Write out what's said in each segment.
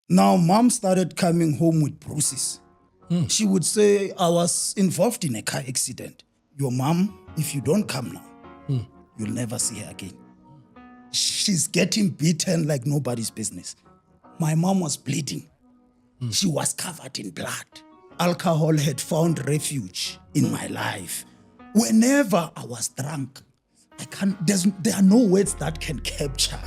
Now, mom started coming home with bruises. She would say, I was involved in a car accident. Your mom, if you don't come now, you'll never see her again. She's getting beaten like nobody's business. My mom was bleeding. She was covered in blood. Alcohol had found refuge in my life. Whenever I was drunk, there are no words that can capture,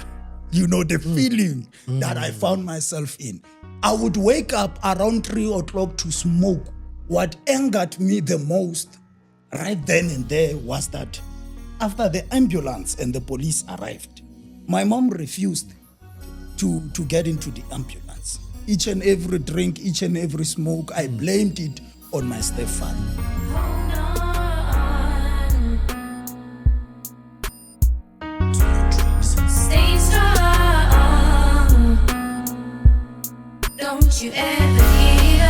the feeling that I found myself in. I would wake up around 3 o'clock to smoke. What angered me the most right then and there was that after the ambulance and the police arrived, my mom refused to get into the ambulance. Each and every drink, each and every smoke, I blamed it on my stepfather. Stay strong. Don't you ever give up.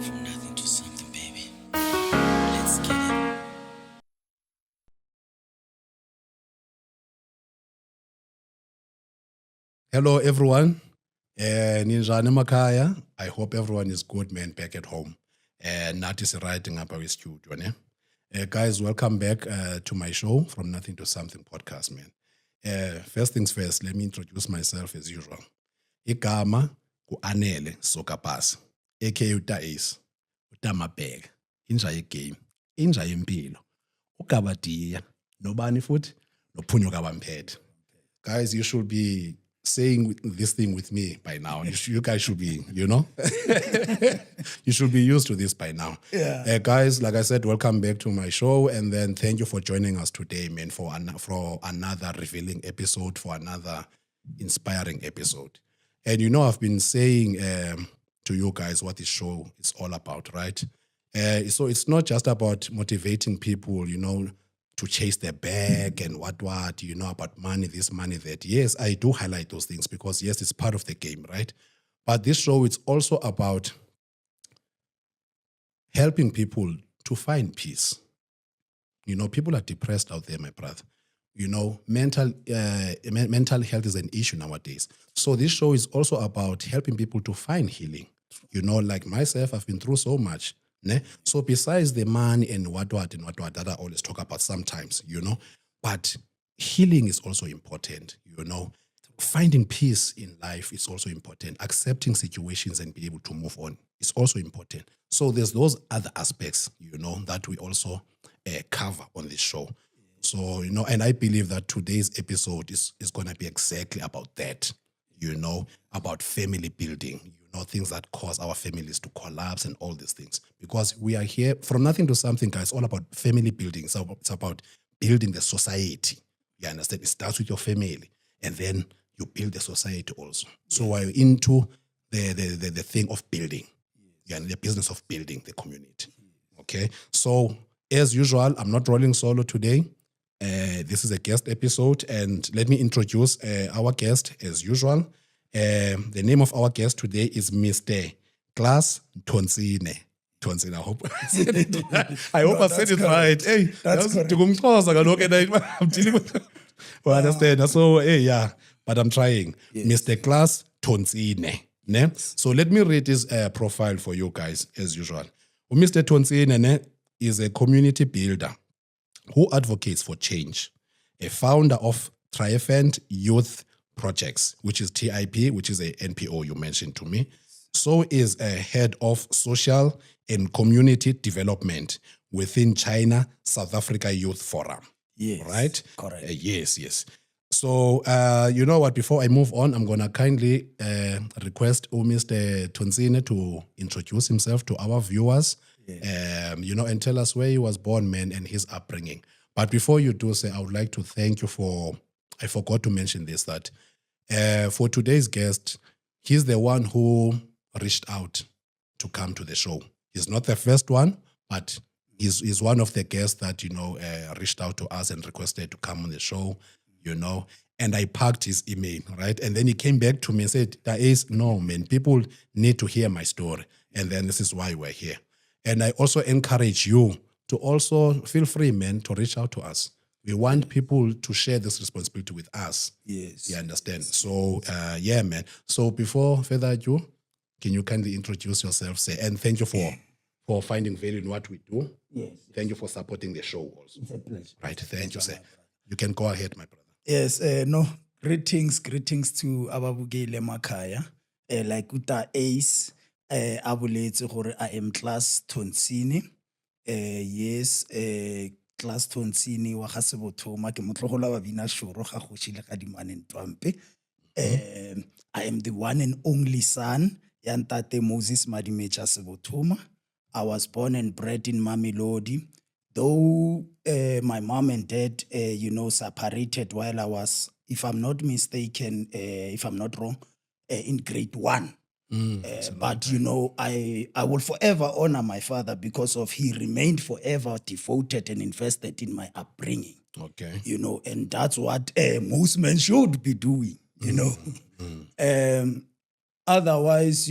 From nothing to something, baby. Let's get it. Hello, everyone. Ninjani Makaya. I hope everyone is good, man, back at home. Nat is writing up our studio, ne? Guys, welcome back to my show, From Nothing to Something podcast, man. First things first, let me introduce myself as usual. Igama ku-Anele Sokapasi, aka uTace, uTamabheka, inja yegame, inja yempilo, uGabadiya, nobani futhi, noPhunyo kaBamphethe. Guys, you should be saying this thing with me by now. You guys should be, you should be used to this by now. Yeah. Guys, like I said, welcome back to my show. And then thank you for joining us today, man, for another revealing episode, for another inspiring episode. And I've been saying to you guys what this show is all about, right? So it's not just about motivating people, to chase their bag and what, about money, this, money, that. Yes, I do highlight those things because, yes, it's part of the game, right? But this show, it's also about helping people to find peace. People are depressed out there, my brother. Mental health is an issue nowadays. So this show is also about helping people to find healing. Like myself, I've been through so much. Ne? So besides the money and what that I always talk about sometimes, but healing is also important, Finding peace in life is also important. Accepting situations and be able to move on is also important. So there's those other aspects, that we also cover on this show. So, and I believe that today's episode is going to be exactly about that, about family building, things that cause our families to collapse and all these things. Because we are here from nothing to something, guys, all about family building. So it's about building the society. You understand? It starts with your family and then you build the society also. So we're into the thing of building, the business of building the community. Okay? So as usual, I'm not rolling solo today. This is a guest episode, and let me introduce our guest as usual. The name of our guest today is Mr. Klaas Tonsine. I hope I said it right. I said it right. Hey, That's correct. I'm dealing with. Well, understand. So, yeah, but I'm trying. Yes. Mr. Klaas Tonsine. Ne? So let me read his profile for you guys as usual. Mr. Tonsine is a community builder who advocates for change, a founder of Triumphant Youth Projects, which is TIP, which is a NPO you mentioned to me. So is a head of social and community development within China South Africa Youth Forum. Yes. Right? Correct. Yes. So, you know what, before I move on, I'm going to kindly request Mr. Tonsine to introduce himself to our viewers, and tell us where he was born, man, and his upbringing. But before you do so, I would like to thank you for I forgot to mention this, that for today's guest, he's the one who reached out to come to the show. He's not the first one, but he's one of the guests that, reached out to us and requested to come on the show, and I packed his email, right? And then he came back to me and said, no, man, people need to hear my story. And then this is why we're here. And I also encourage you to also feel free, man, to reach out to us. We want people to share this responsibility with us. Yes. You understand? So, yeah, man. So before further ado, can you kindly introduce yourself, say, and thank you for finding value in what we do. Yes. Thank you for supporting the show also. It's a pleasure. Right, thank you, sir. You can go ahead, my brother. Yes, greetings to Ababugile Makaya. Like Uta Ace, Abuletse gore I am class Tonsini. Yes, class Tonsini wa Hasebothoma ke motlogola wa bina shoro ga goshile ga dimane ntwampe. I am the one and only son ya ntate Moses Madimecha Sebothoma. I was born and bred in Mamelodi. Though my mom and dad, separated while I was, if I'm not mistaken, if I'm not wrong, in grade 1. But, I will forever honor my father because of he remained forever devoted and invested in my upbringing. Okay. And that's what most men should be doing, Otherwise,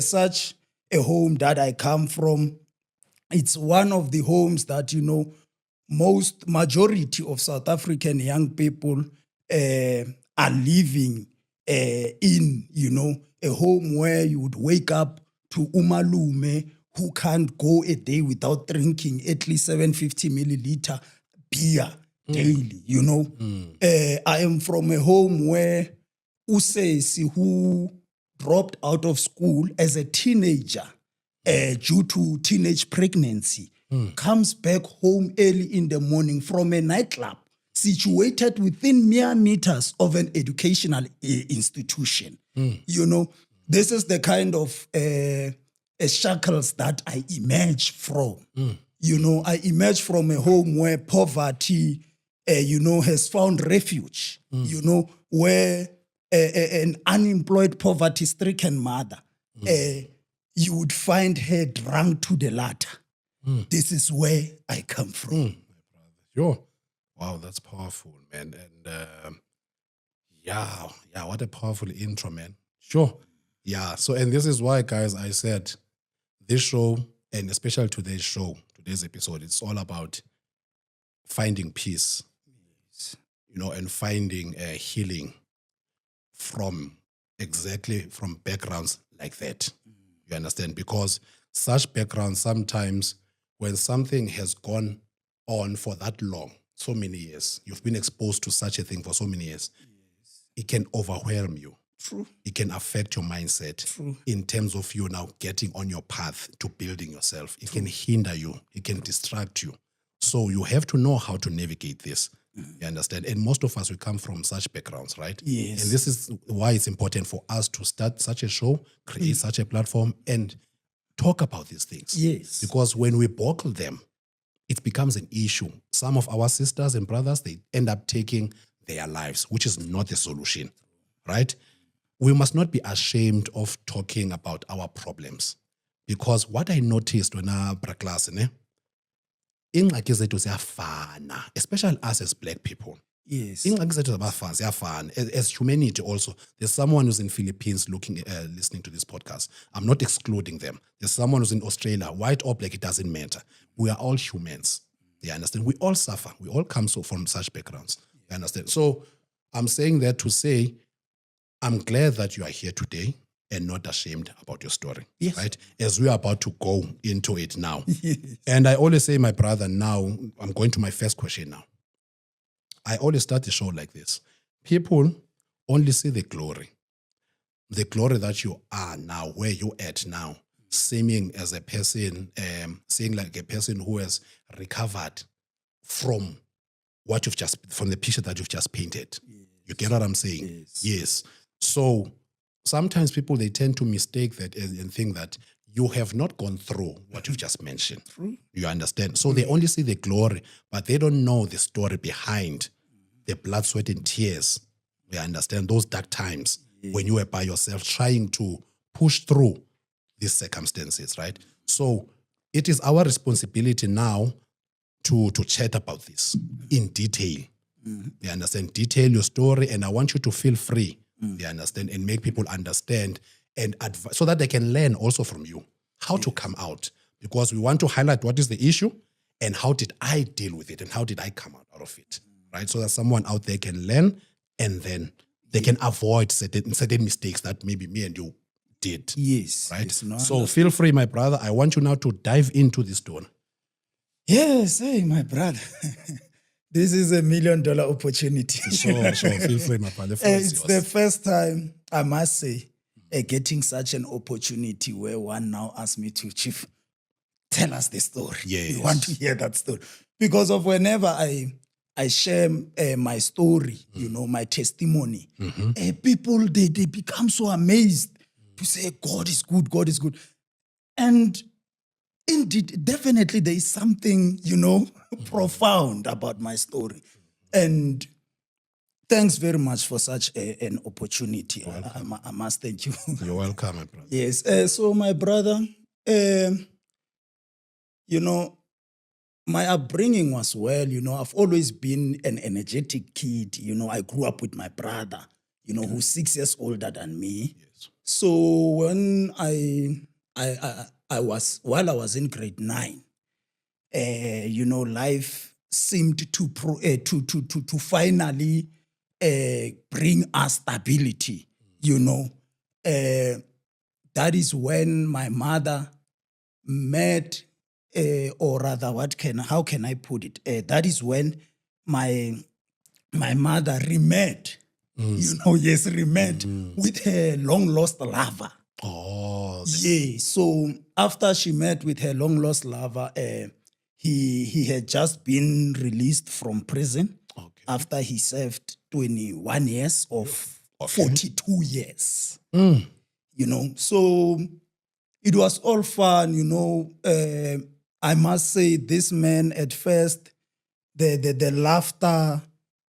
such a home that I come from, it's one of the homes that, majority of South African young people are living in, a home where you would wake up to umalume who can't go a day without drinking at least 750 milliliter beer daily, I am from a home where Usesi, who dropped out of school as a teenager, due to teenage pregnancy, comes back home early in the morning from a nightclub situated within mere meters of an educational institution. This is the kind of shackles that I emerge from. I emerge from a home where poverty, has found refuge, where an unemployed, poverty-stricken mother, you would find her drunk to the latter. This is where I come from. Sure. Wow, that's powerful, man. And yeah, what a powerful intro, man. Sure. Yeah, so, and this is why, guys, I said this show, and especially today's episode, it's all about finding peace, and finding healing from backgrounds like that. You understand? Because such backgrounds, sometimes when something has gone on for that long, so many years, you've been exposed to such a thing for so many years, it can overwhelm you. True. It can affect your mindset. True. In terms of you now getting on your path to building yourself. It can hinder you. It can distract you. So you have to know how to navigate this. You understand? And most of us, we come from such backgrounds, right? Yes. And this is why it's important for us to start such a show, create such a platform, and talk about these things. Yes. Because when we bottle them, it becomes an issue. Some of our sisters and brothers, they end up taking their lives, which is not the solution, right? We must not be ashamed of talking about our problems. Because what I noticed when I was class, ingxaki zethu ziyafana, especially us as black people. Yes. Ingxaki zethu ziyafana. As humanity also, there's someone who's in Philippines listening to this podcast. I'm not excluding them. There's someone who's in Australia, white or black, it doesn't matter. We are all humans. You understand? We all suffer. We all come from such backgrounds. You understand? So I'm saying that to say, I'm glad that you are here today and not ashamed about your story. Yes. Right? As we are about to go into it now. Yes. And I always say, my brother, now, I'm going to my first question now. I always start the show like this. People only see the glory that you are now, where you're at now, seeming as a person, seeing like a person who has recovered from from the picture that you've just painted. Yes. You get what I'm saying? Yes. So sometimes people, they tend to mistake that and think that you have not gone through what you've just mentioned. You understand? So they only see the glory, but they don't know the story behind the blood, sweat, and tears. You understand those dark times when you were by yourself trying to push through these circumstances, right? So it is our responsibility now to chat about this in detail. You understand? Detail your story, and I want you to feel free. You understand? And make people understand and advise so that they can learn also from you how to come out. Because we want to highlight what is the issue and how did I deal with it and how did I come out of it, right? So that someone out there can learn and then they can avoid certain mistakes that maybe me and you did. Yes. Right? Yes, no, So feel free, my brother. I want you now to dive into this stone. yes, hey, my brother. This is $1 million opportunity. So feel free, my brother. The floor is It's yours. the first time, I must say, getting such an opportunity where one now asks me to, Chief, tell us the story. Yes. We want to hear that story. Because of whenever I share my story, my testimony, people, they become so amazed to say, God is good, God is good. And indeed, definitely there is something, profound about my story. And thanks very much for such an opportunity. I must thank you. You're welcome, my brother. Yes. So my brother, my upbringing was well. I've always been an energetic kid. I grew up with my brother, who's 6 years older than me. Yes. So when while I was in grade 9, life seemed to finally bring us stability. That is when my mother met, or rather, how can I put it? That is when my mother remet. Remet with her long lost lover. Oh, Yeah. So after she met with her long lost lover, he had just been released from prison after he served 21 years of 42 years. So it was all fun. I must say, this man at first, the laughter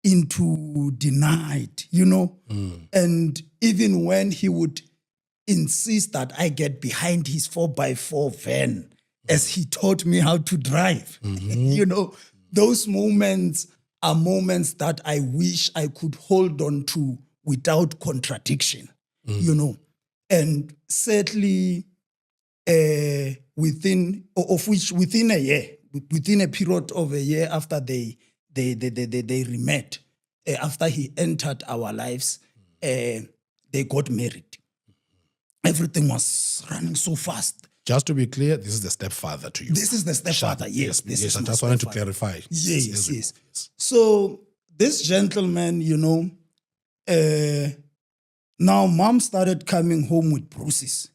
into denied, and even when he would insist that I get behind his 4x4 van as he taught me how to drive. Those moments are moments that I wish I could hold on to without contradiction, and certainly within a year, within a period of a year after they remet, after he entered our lives, they got married. Everything was running so fast. just to be clear, this is the stepfather to you. This is the stepfather, yes. This Yes, is I my just wanted to stepfather. clarify. Yes. So this gentleman, now mom started coming home with bruises.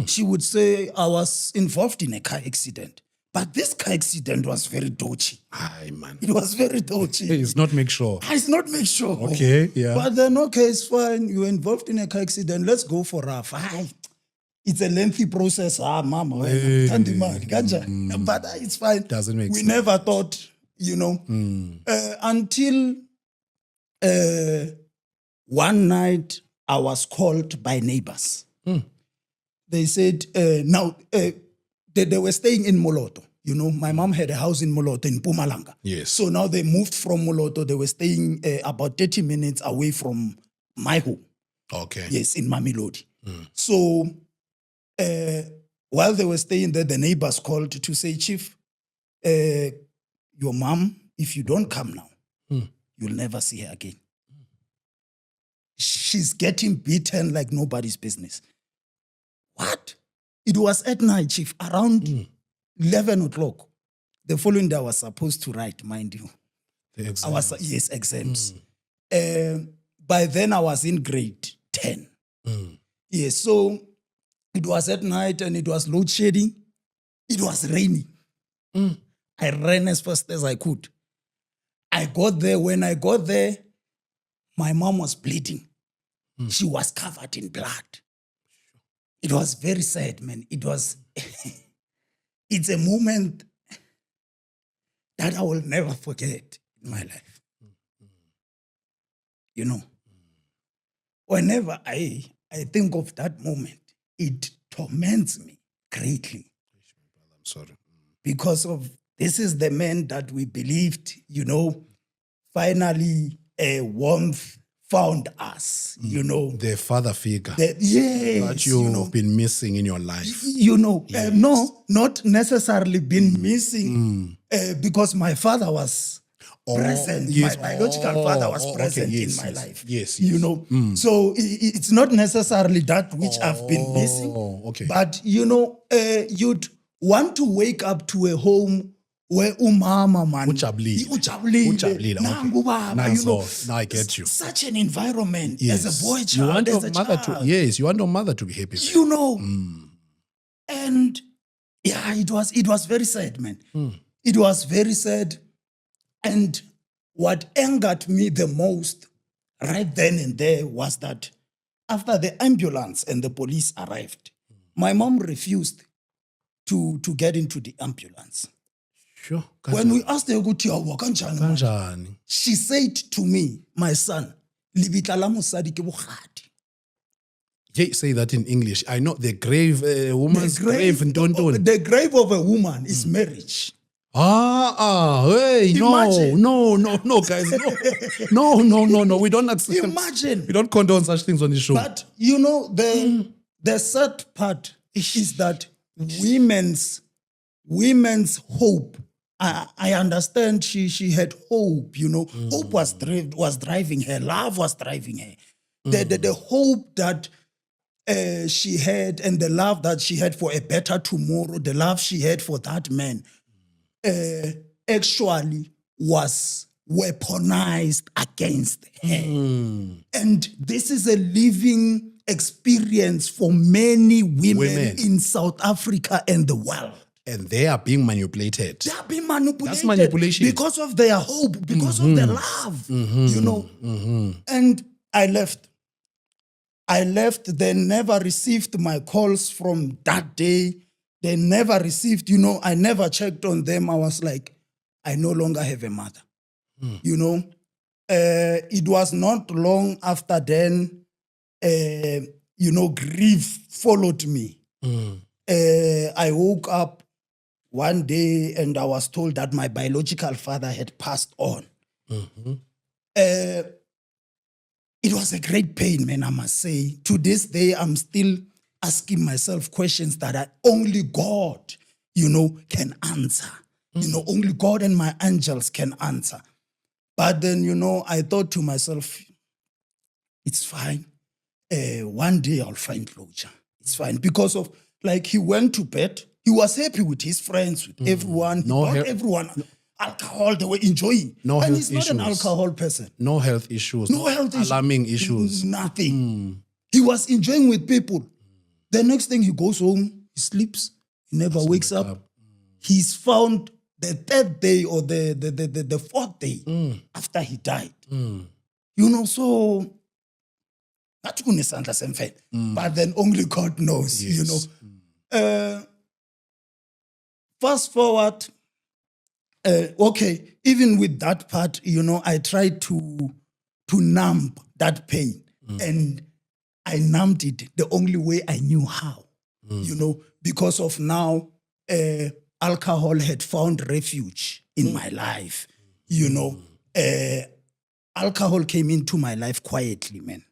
She would say, I was involved in a car accident. But this car accident was very dodgy. Aye, man. It was very dodgy. It's not make sure. It's not make sure. Okay, yeah. But then, okay, it's fine. You were involved in a car accident. Let's go for a fight. It's a lengthy process. Mama. But it's fine. Doesn't make we sense. never thought, until one night I was called by neighbors. They said, they were staying in Moloto. My mom had a house in Moloto in Mpumalanga. Yes. So now they moved from Moloto. They were staying about 30 minutes away from my home. Okay. Yes, in Mamelodi. So while they were staying there, the neighbors called to say, Chief, your mom, if you don't come now, you'll never see her again. She's getting beaten like nobody's business. What? It was at night, Chief, around 11 o'clock. The following day I was supposed to write, mind you. The exams. Exams. By then I was in grade 10. Yes, so it was at night and it was load shedding. It was raining. I ran as fast as I could. I got there. When I got there, my mom was bleeding. She was covered in blood. It was very sad, man. It was, it's a moment that I will never forget in my life. you know. Whenever I think of that moment, it torments me greatly I'm sorry. because of this is the man that we believed, you know, finally a warmth found us, you know. The father figure Yes, that you've you know, been missing in your life. you know, no, not necessarily been missing because my father was present. yes. My biological father was okay, present yes, in my yes, life. yes, You yes. know, so it's not necessarily that which I've been missing. Okay. But, you know, you'd want to wake up to a home where umama man. Ujabulile. Ujabulile. Nangu baba, Now, you know. now I get you. Such an environment Yes. as a boy you child, want as your a mother child. to yes, you want your mother to be happy. You know. And yeah, it was very sad, man. It was very sad. And what angered me the most right then and there was that after the ambulance and the police arrived, my mom refused to get into the ambulance. Sure. When we asked her, "Ukuthi yawa kanjani manje?" Kanjani? She said to me, "My son, libitla la mosadi ke bogadi." Yeah, say that in English. I know the grave, woman's grave, ntonton. The grave of a woman is marriage. Hey, Imagine. no, guys, no. We don't accept. Imagine. We don't condone such things on the show. But you know, the sad part is that women's hope. I understand she had hope, you know. Hope was driving her, love was driving her. The hope that she had and the love that she had for a better tomorrow, the love she had for that man, actually was weaponized against her. And this is a living experience for many women in South Africa and the world. And they are being manipulated. They are being manipulated. That's manipulation. Because of their hope, because of their love, you know. And I left. They never received my calls from that day. They never received, you know, I never checked on them. I was like, I no longer have a mother. You know, it was not long after then, you know, grief followed me. I woke up one day and I was told that my biological father had passed on. It was a great pain, man, I must say. To this day, I'm still asking myself questions that only God, you know, can answer. You know, only God and my angels can answer. But then, you know, I thought to myself, it's fine. One day I'll find closure. It's fine. Because of, like, he went to bed. He was happy with his friends, with everyone. He bought everyone alcohol. They were enjoying. No and health he's not an issues. alcohol person. No health issues. No health issues. Alarming issues. Nothing. He was enjoying with people. The next thing he goes home, he sleeps, he never wakes up. He's found the third day or the fourth day after he died. You know, so but then only God knows, you know. Fast forward, okay, even with that part, you know, I tried to numb that pain. And I numbed it the only way I knew how, you know, because of now alcohol had found refuge in my life, you know. Alcohol came into my life quietly, man.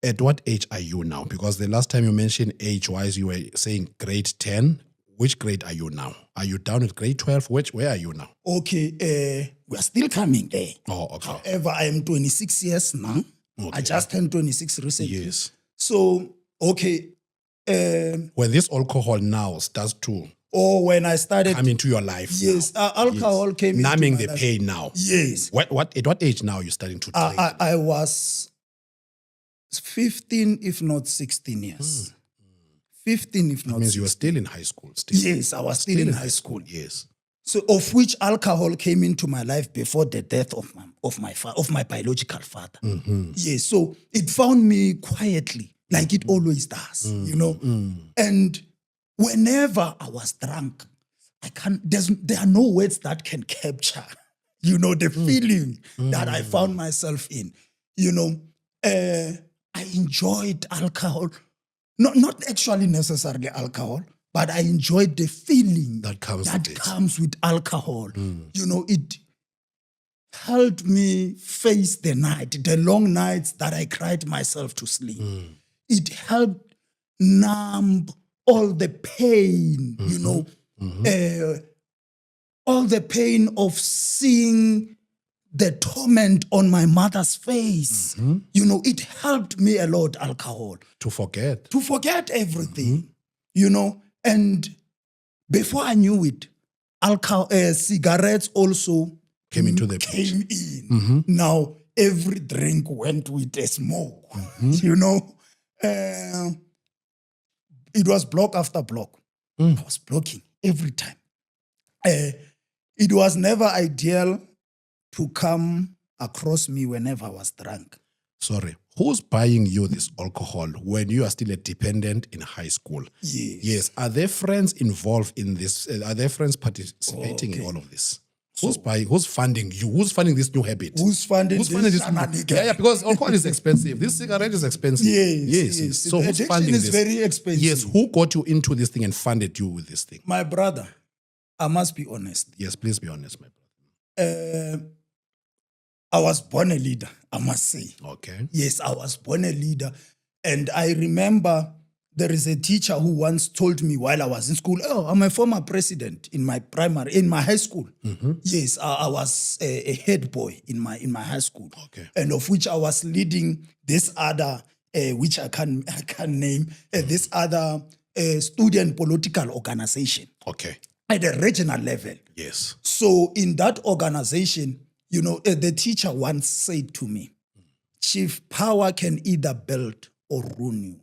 At what age are you now? Because the last time you mentioned age-wise, you were saying grade 10. Which grade are you now? Are you down at grade 12? Where are you now? Okay, we're still coming there. Oh, okay. However, I am 26 years now. Okay. I just turned 26 recently. Yes. So, okay. When this alcohol now starts to When I started come into your life, yes, now. alcohol came numbing into the my life. pain now. Yes. At what age now are you starting to drink? I was 15, if not 16 years. 15, if That not means 16. you were still in high school. Still. Yes, I was still in high school. Yes. So, of which alcohol came into my life before the death of my biological father. Yes, so it found me quietly, like it always does, you know. And whenever I was drunk, there are no words that can capture, you know, the feeling that I found myself in. you know, I enjoyed alcohol. Not actually necessarily alcohol, but I enjoyed the feeling That comes that with it. comes with alcohol. You know, it helped me face the night, the long nights that I cried myself to sleep. It helped numb all the pain, you know, all the pain of seeing the torment on my mother's face. You know, it helped me a lot, alcohol, To forget. to forget everything, you know. And before I knew it, alcohol, cigarettes also Came into the picture. came in. Now, every drink went with a smoke, you know. It was block after block. I was blocking every time. It was never ideal to come across me whenever I was drunk. Sorry. Who's buying you this alcohol when you are still a dependent in high school? Yes. Yes. Are there friends involved in this? Are there friends participating in all of this? Who's buying? Who's funding you? Who's funding this new habit? Who's funding Who's funding this this? shenanigan? Yeah, because alcohol is expensive. This cigarette is expensive. Yes. So The who's addiction funding is this? very expensive. Yes. Who got you into this thing and funded you with this thing? My brother, I must be honest. Yes, please be honest, my brother. I was born a leader, I must say. Okay. Yes, I was born a leader. And I remember there is a teacher who once told me while I was in school, oh, I'm a former president in my high school. Yes, I was a head boy in my high school. Okay. And of which I was leading this other, which I can name, this other student political organization Okay. at the regional level. Yes. So in that organization, you know, the teacher once said to me, Chief, power can either build or ruin you,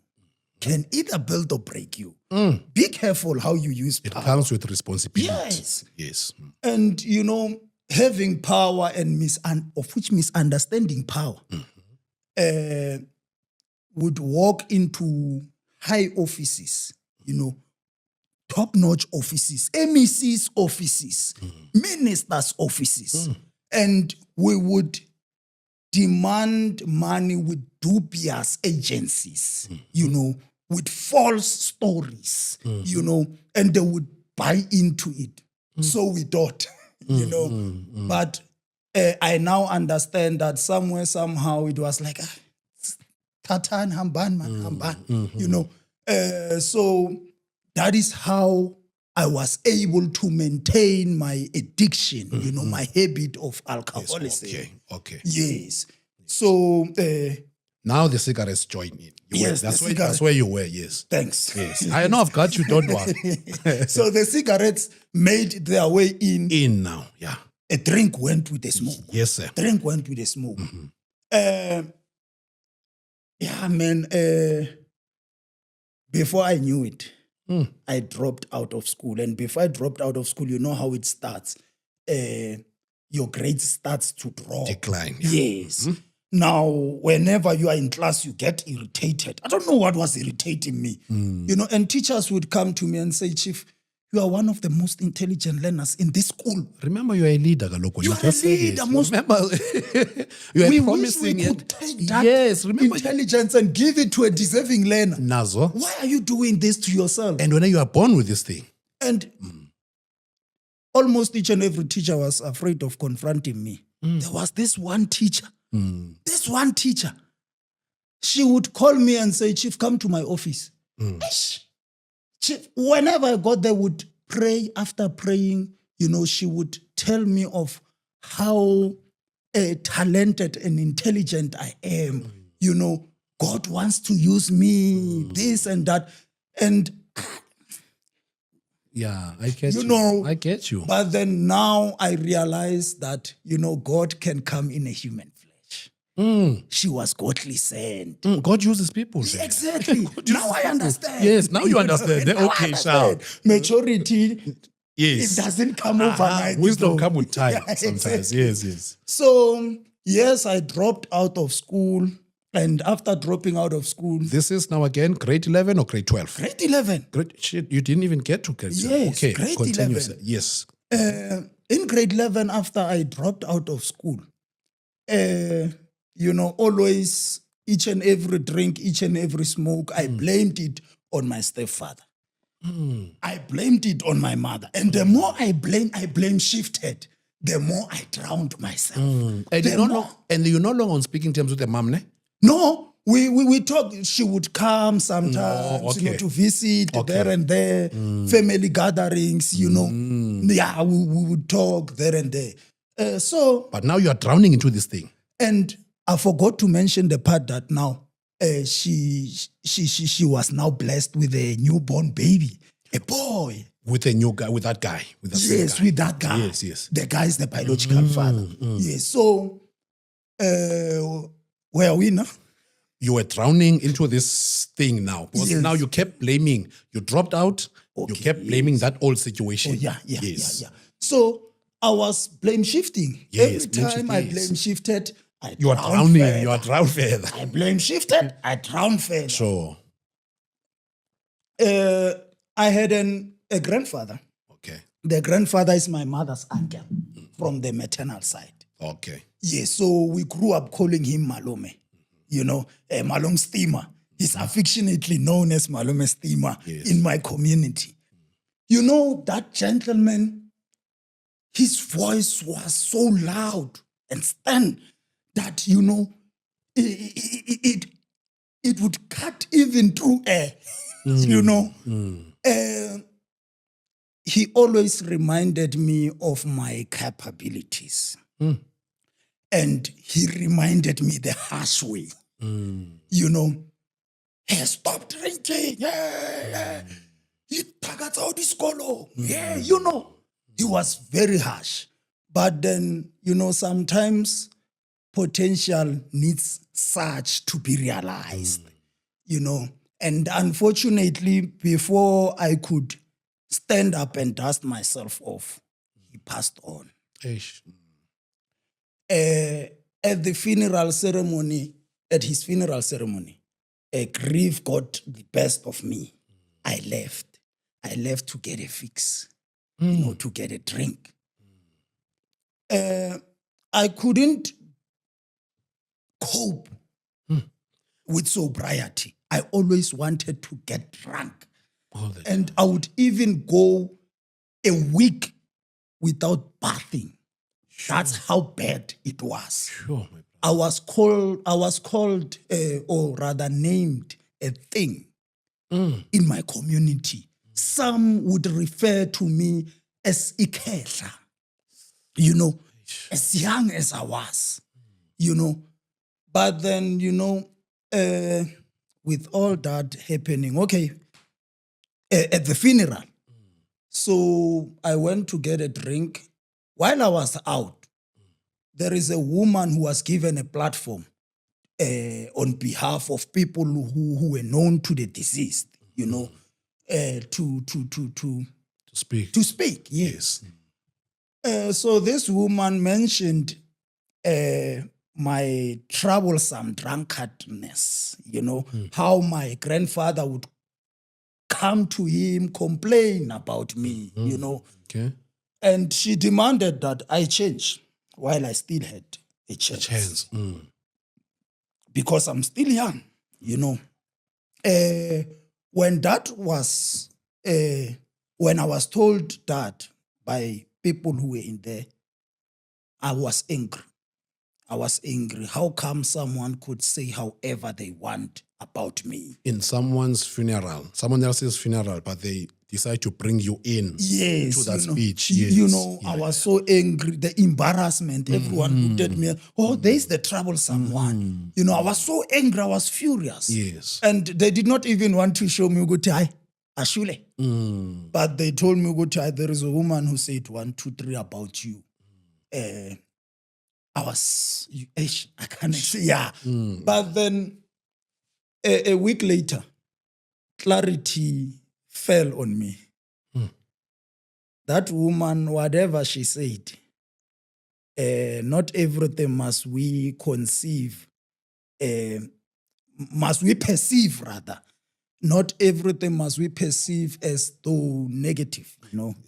can either build or break you. Be careful how you use It power. comes with responsibility. Yes. Yes. And, you know, having power and of which misunderstanding power would walk into high offices, you know, top-notch offices, MEC's offices, ministers' offices. And we would demand money with dubious agencies, you know, with false stories, you know, and they would buy into it. So we thought, you know. But I now understand that somewhere, somehow, it was like, Tatan, Hamban, man, Hamban, you know. So that is how I was able to maintain my addiction, you know, my habit of alcoholism. Okay. Yes. So, Now the cigarettes join in. Yes, That's where you were, yes. thanks. Yes. I know I've got you, don't worry. So the cigarettes made their way in. In now, yeah. A drink went with the smoke. Yes, sir. Drink went with the smoke. Yeah, man. Before I knew it, I dropped out of school. And before I dropped out of school, you know how it starts. Your grades starts to drop. Decline. Yeah. Yes. Now, whenever you are in class, you get irritated. I don't know what was irritating me. You know, and teachers would come to me and say, Chief, you are one of the most intelligent learners in this school. Remember, you're a leader, Galoko. You are a leader. Remember, you are We wish we promising could take that Yes, remember. intelligence and give it to a deserving learner. Nazo. Why are you doing this to yourself? And when you are born with this thing, And almost each and every teacher was afraid of confronting me. There was this one teacher. This one teacher. She would call me and say, Chief, come to my office. Ish. Chief, whenever I got there, would pray. After praying, you know, she would tell me of how talented and intelligent I am. You know, God wants to use me, this and that. And yeah, I get you. You know, I get you. but then now I realize that, you know, God can come in a human flesh. She was godly sent. God uses people. then. Exactly. Now I understand. Yes, now you understand. Now I Okay, understand. Maturity, Yes. it doesn't come overnight. Wisdom though. come with time Yeah, sometimes. exactly. Yes. So, yes, I dropped out of school. And after dropping out of school, This is now again grade 11 or grade 12? grade 11. Grade, shit, you didn't even get to grade 12. Yes, Okay, grade continue. 11. Sir. Yes. In grade 11, after I dropped out of school, always each and every drink, each and every smoke, I blamed it on my stepfather. I blamed it on my mother. And the more I blame shifted, the more I drowned myself. And you're no longer on speaking terms with the mom, ne? No, we talked. She would come sometimes, okay. to visit there and there, family gatherings, Yeah, we would talk there and there. But now you are drowning into this thing. And I forgot to mention the part that now she was now blessed with a newborn baby, a boy. With a new guy, with that guy. With that guy. Yes. The guy is the biological father. Yes. So, where are we now? You were drowning into this thing now. Because Yes. now you kept blaming. You dropped out. You Okay, kept blaming that old situation. Yeah. Yes. So I was blame shifting. Yes, Every blame time shift, I yes. blame shifted, I You are drowned drowning. further. You are drowned further. I blame shifted, I drowned further. Sure. I had a grandfather. Okay. The grandfather is my mother's uncle from the maternal side. Okay. Yes, so we grew up calling him Malome. Malome Steamer. He's affectionately known as Malome Steamer in my community. That gentleman, his voice was so loud and stern that, it would cut even through air, He always reminded me of my capabilities. And he reminded me the harsh way. Hey, stop drinking. Yeah. He targets out this color. Yeah, He was very harsh. But then, sometimes potential needs such to be realized, And unfortunately, before I could stand up and dust myself off, he passed on. Eish. At his funeral ceremony, grief got the best of me. I left to get a fix, to get a drink. I couldn't cope with sobriety. I always wanted to get drunk. And I would even go a week without bathing. Sure. That's how bad it was. Sure, my I was called, or rather named a thing in my community. Some would refer to me as Iketla, as young as I was, But then, with all that happening, at the funeral, so I went to get a drink. While I was out, there is a woman who was given a platform on behalf of people who were known to the deceased, to speak. To speak, yes. So this woman mentioned my troublesome drunkardness, how my grandfather would come to him, complain about me, Okay. And she demanded that I change while I still had a chance. Because I'm still young, When that was, when I was told that by people who were in there, I was angry. How come someone could say however they want about me? In someone's funeral, someone else's funeral, but they decide to bring you in to that speech. Yes. I was so angry, the embarrassment, everyone looked at me, there's the troublesome one. I was so angry, I was furious. Yes. And they did not even want to show me Gutai, Ashule. But they told me, Gutai, there is a woman who said 1, 2, 3 about you. I can't say, But then a week later, clarity fell on me. That woman, whatever she said, not everything must we conceive, must we perceive rather. Not everything must we perceive as though negative,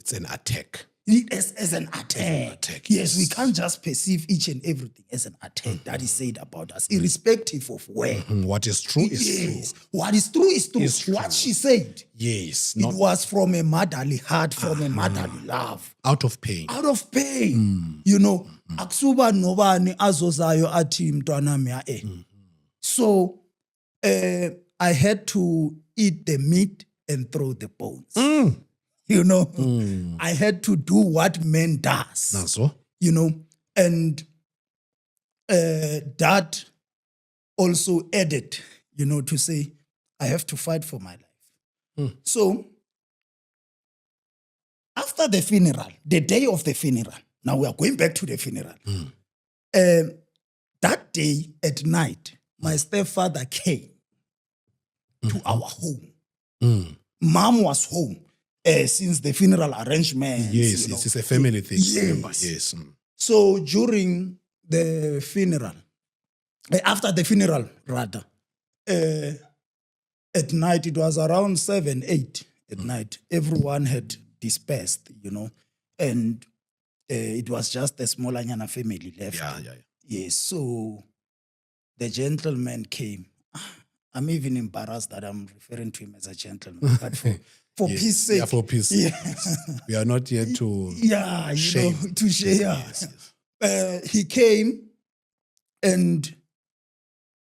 It's an attack. as an attack. Yes, we can't just perceive each and everything as an attack that is said about us, irrespective of where. What is true is true. What is true is true. Is true. What she said, Yes. it was from a motherly heart, from a motherly love. Out of pain. Out of pain. You know, akusuba nobani azozayo ati mtwanami ya. So, I had to eat the meat and throw the bones. You know, I had to do what man does. Nazo. You know, and that also added, you know, to say, I have to fight for my life. So, after the funeral, the day of the funeral, now we are going back to the funeral. That day at night, my stepfather came to our home. Mom was home since the funeral arrangement. Yes, it's a family thing. Yes. Remember? Yes. So during the funeral, after the funeral rather, at night, it was around 7, 8 at night. Everyone had dispersed, you know, and it was just a small Anyana family left. Yeah. Yes, so the gentleman came. I'm even embarrassed that I'm referring to him as a gentleman, but for Yes. peace sake. Yeah, for peace. Yeah. We are not here to Yeah, you shame. know, to share. Yes. He came and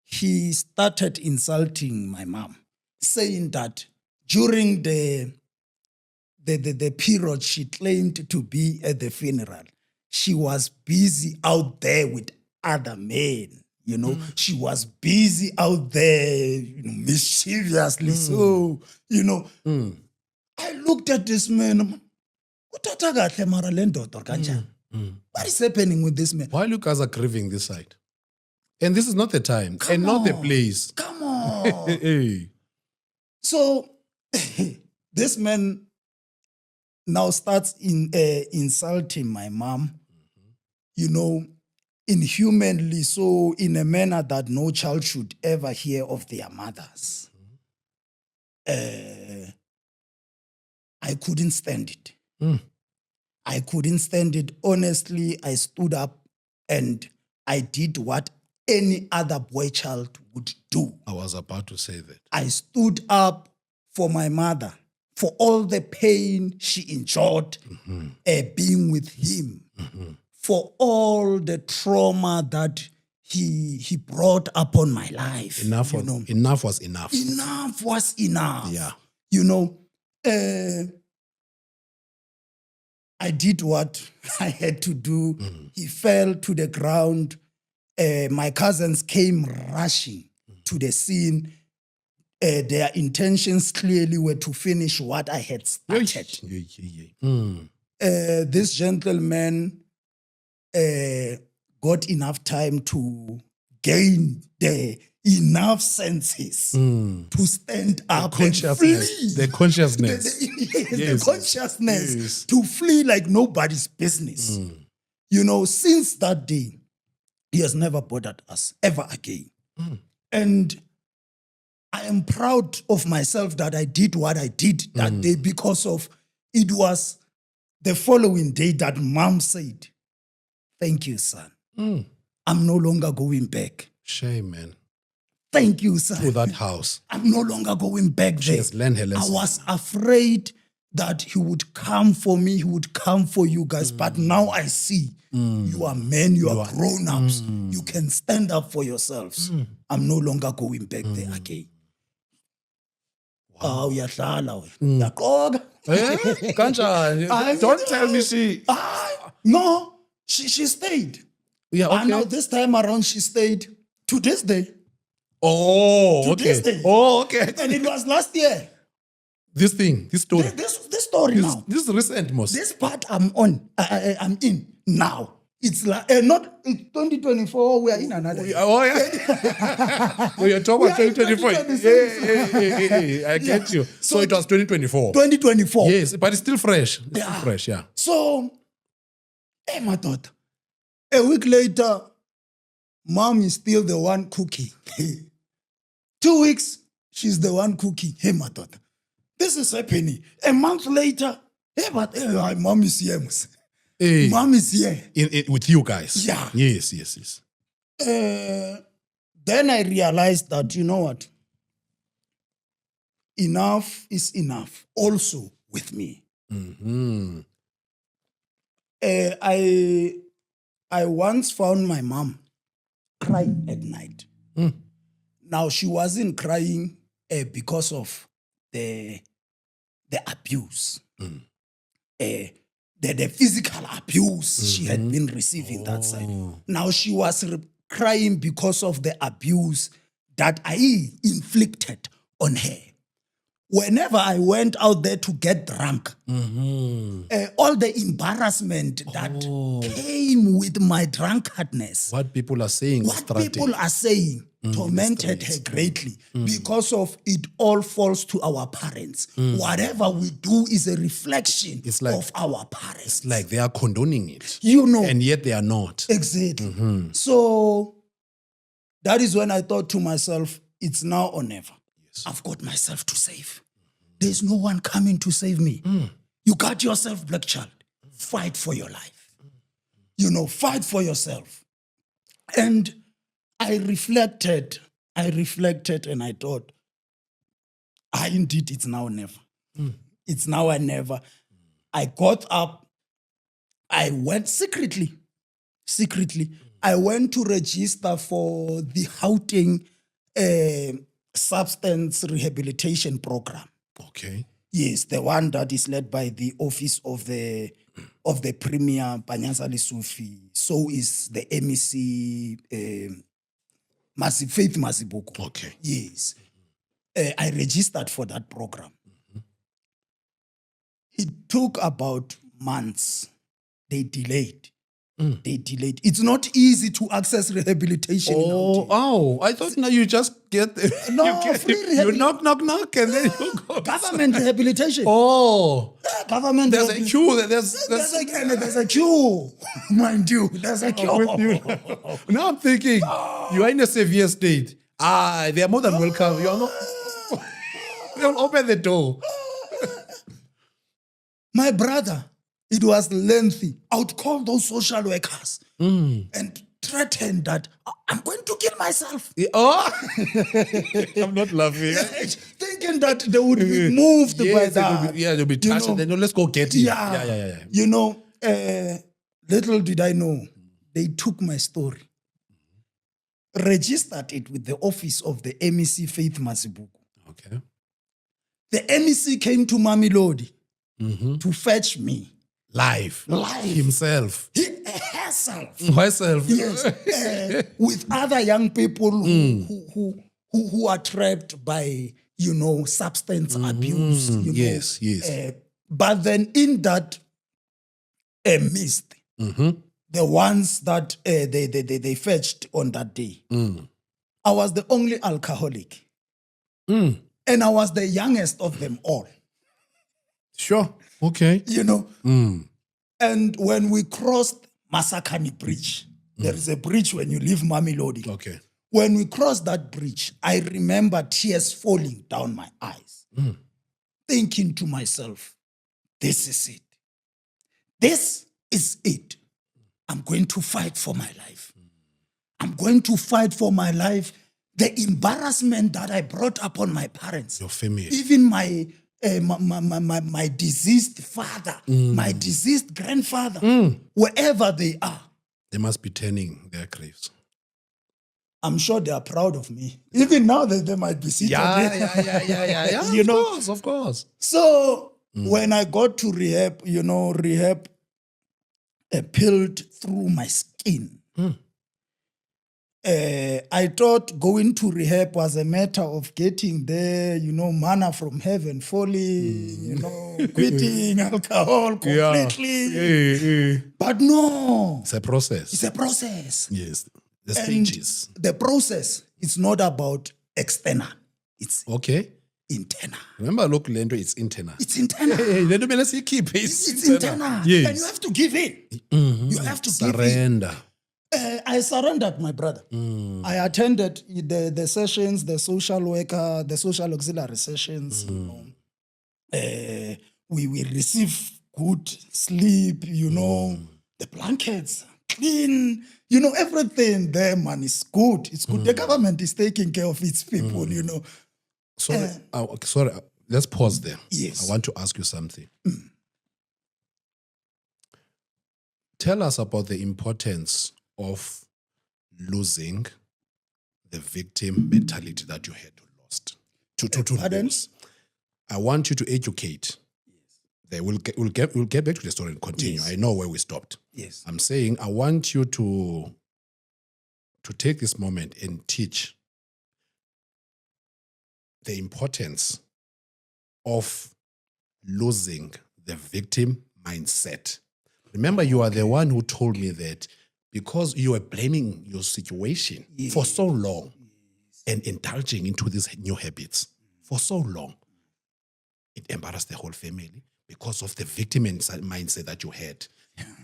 he started insulting my mom, saying that during the period she claimed to be at the funeral, she was busy out there with other men. You know, she was busy out there, you know, mischievously. So, you know, I looked at this man. What is happening with this man? While you guys are grieving this side, and this is not the time Come and not the on. place. Come on. Hey. So this man now starts insulting my mom, you know, inhumanly, so in a manner that no child should ever hear of their mothers. I couldn't stand it. I couldn't stand it. Honestly, I stood up and I did what any other boy child would do. I was about to say that. I stood up for my mother, for all the pain she endured being with him, for all the trauma that he brought upon my life. Enough was enough. Enough was enough. Yeah. You know, I did what I had to do. He fell to the ground. My cousins came rushing to the scene. Their intentions clearly were to finish what I had started. This gentleman got enough time to gain the enough senses to stand up and flee. The consciousness. The consciousness Yes. to flee like nobody's business. You know, since that day, he has never bothered us ever again. And I am proud of myself that I did what I did that day because of it was the following day that mom said, "Thank you, son. I'm no longer going back. Shame, man. Thank you, son. To that house. I'm no longer going back She there. has learned her I lesson. was afraid that he would come for me, he would come for you guys. But now I see you are men, you are grown-ups. You can stand up for yourselves. I'm no longer going back there again. Oh, uyadlala wena. Uyaqoka. Don't tell me she. No, she stayed. Yeah, And now okay. this time around, she stayed to this day. Oh, To this okay. day. Oh, okay. And it was last year. This thing, this story. This story now. This is recent, most. This part I'm on, I'm in now. It's like not it's 2024. We are in another. year. Oh, yeah. No, you're talking about We are in 2024. 2024. Yeah. I get you. So So it was 2024. 2024. Yes, but it's still fresh. It's Yeah. still fresh, yeah. So, hey, my daughter. A week later, mom is still the one cooking. 2 weeks, she's the one cooking. Hey, my daughter. This is happening. A month later, Hey, but my mom is here. Hey, Mom is here. with you guys. Yeah. Yes. Then I realized that, you know what? Enough is enough. Also with me. Mm-hmm. I once found my mom crying at night. Now, she wasn't crying because of the abuse, the physical abuse she had been receiving that side. Now, she was crying because of the abuse that I inflicted on her. Whenever I went out there to get drunk, all the embarrassment that came with my drunkardness, What people are saying, tormented her greatly because of it all falls to our parents. Whatever we do is a reflection of our parents. It's like they are condoning it. You know. And yet they are not. Exactly. So that is when I thought to myself, it's now or never. Yes. I've got myself to save. There's no one coming to save me. You got yourself, black child. Fight for your life. You know, fight for yourself. And I reflected and I thought, indeed, it's now or never. It's now or never. I got up. I went secretly. I went to register for the Gauteng substance rehabilitation program. Okay. Yes, the one that is led by the office of the Premier Panyaza Lesufi. So is the MEC Faith Masibuko. Okay. Yes. I registered for that program. It took about months. They delayed. It's not easy to access rehabilitation. I thought now you just get you knock, and then you go. Government rehabilitation. Government. There's a queue. There's a queue. Mind you, there's a queue. Now I'm thinking, you are in a severe state. They are more than welcome. You are not. They'll open the door. My brother, it was lengthy. I would call those social workers and threaten that I'm going to kill myself. I'm not laughing. Thinking that they would be moved by that. They'll be touched. You know, let's go get it. Yeah. You know, little did I know, they took my story, registered it with the office of the MEC Faith Masibuko. Okay. The MEC came to Mamelodi to fetch me. Live. Himself. Herself. Yes. With other young people who are trapped by, you know, substance abuse. Yes. But then in that mist, the ones that they fetched on that day, I was the only alcoholic. And I was the youngest of them all. Sure. Okay. You know, and when we crossed Masakani Bridge, there is a bridge when you leave Mamelodi. Okay. When we crossed that bridge, I remember tears falling down my eyes, thinking to myself, this is it. This is it. I'm going to fight for my life. I'm going to fight for my life. The embarrassment that I brought upon my parents, your family, even my deceased father, my deceased grandfather, wherever they are. They must be turning their graves. I'm sure they are proud of me. Even now they might be seated. Yeah. You know? Of course. So when I got to rehab, you know, rehab peeled through my skin. I thought going to rehab was a matter of getting there, you know, manna from heaven falling, you know, quitting alcohol completely. But no. It's a process. It's a process. Yes. The stages. The process is not about external. It's internal. Remember, look, Lendo, it's internal. It's internal. It's internal. Yes. And you have to give in. You have to surrender. I surrendered, my brother. I attended the sessions, the social worker, the social auxiliary sessions. You know. We receive good sleep, the blankets, clean, everything there, man, is good. It's good. The government is taking care of its people, Sorry, let's pause there. Yes. I want to ask you something. Tell us about the importance of losing the victim mentality that you had lost. To Pardon? lose. I want you to educate. Yes. We'll get back to the story and continue. Yes. I know where we stopped. Yes. I'm saying I want you to take this moment and teach the importance of losing the victim mindset. Remember, you are the one who told me that because you were blaming your situation for so long and indulging into these new habits for so long, it embarrassed the whole family because of the victim mindset that you had.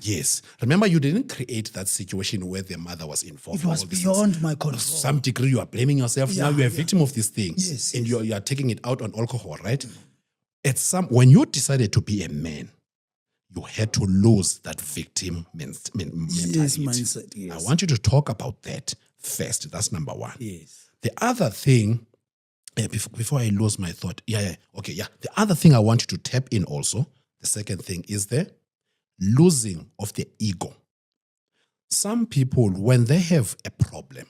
Yes. Remember, you didn't create that situation where the mother was involved. It was beyond my control. To some degree, you are blaming yourself. Now you're a victim of these things. Yes, and you are taking it out on alcohol, right? When you decided to be a man, you had to lose that victim mentality. Yes, mindset, yes. I want you to talk about that first. That's number one. Yes. The other thing, before I lose my thought, The other thing I want you to tap in also, the second thing is the losing of the ego. Some people, when they have a problem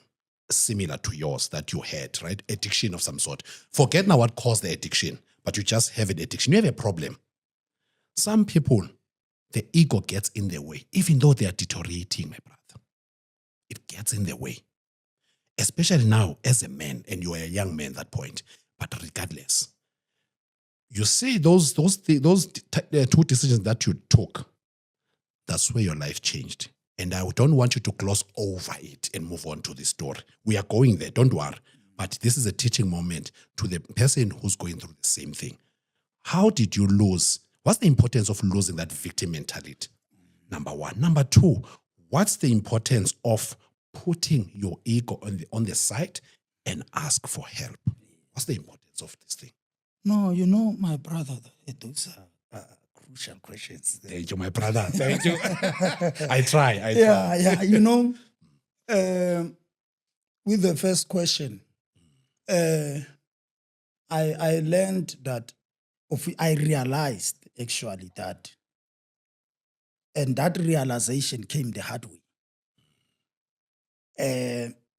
similar to yours that you had, right? Addiction of some sort. Forget now what caused the addiction, but you just have an addiction. You have a problem. Some people, the ego gets in their way, even though they are deteriorating, my brother. It gets in their way. Especially now as a man, and you are a young man at that point. But regardless, you see those two decisions that you took, that's where your life changed. And I don't want you to gloss over it and move on to the story. We are going there, don't worry. But this is a teaching moment to the person who's going through the same thing. How did you lose? What's the importance of losing that victim mentality? Number one. Number two, what's the importance of putting your ego on the side and ask for help? What's the importance of this thing? No, my brother, those are crucial questions. Thank you, my brother. Thank you. I try. Yeah. With the first question, I learned that, I realized actually that, and that realization came the hard way.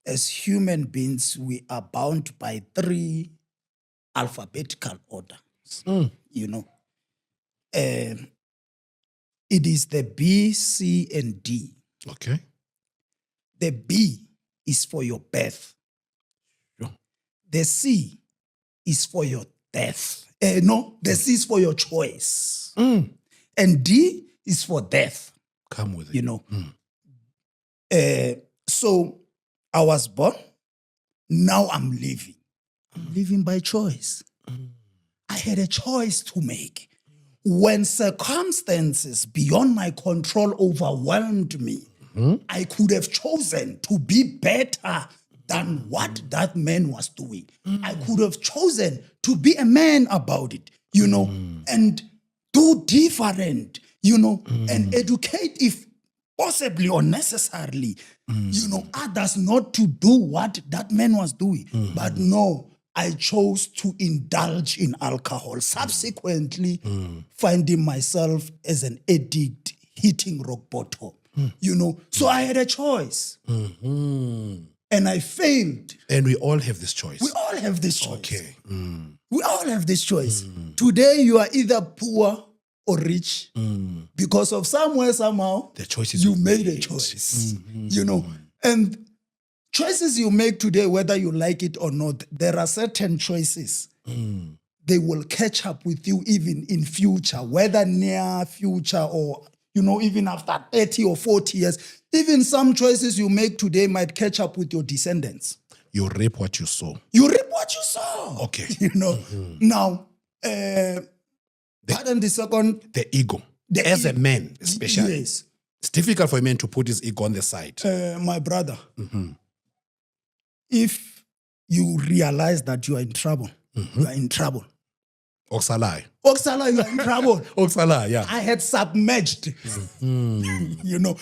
As human beings, we are bound by 3 alphabetical orders. It is the B, C, and D. Okay. The B is for your birth. Sure. The C is for your death. The C is for your choice. And D is for death. Come with it. So I was born. Now I'm living. I'm living by choice. I had a choice to make. When circumstances beyond my control overwhelmed me, I could have chosen to be better than what that man was doing. I could have chosen to be a man about it, and do different, and educate, if possibly or necessarily, others not to do what that man was doing. But no, I chose to indulge in alcohol, subsequently finding myself as an addict, hitting rock bottom, So I had a choice. And I failed. And we all have this choice. We all have this choice. Okay. We all have this choice. Today, you are either poor or rich because of somewhere, somehow, the choices you made a choice. And choices you make today, whether you like it or not, there are certain choices. They will catch up with you even in future, whether near future or, even after 30 or 40 years. Even some choices you make today might catch up with your descendants. You reap what you sow. You reap what you sow. Okay. Now, pardon the second. The ego. As a man, especially. Yes. It's difficult for a man to put his ego on the side. My brother, if you realize that you are in trouble, you are in trouble. Oxalai. Oksala, you are in trouble. Oxalai, yeah. I had submerged. You know,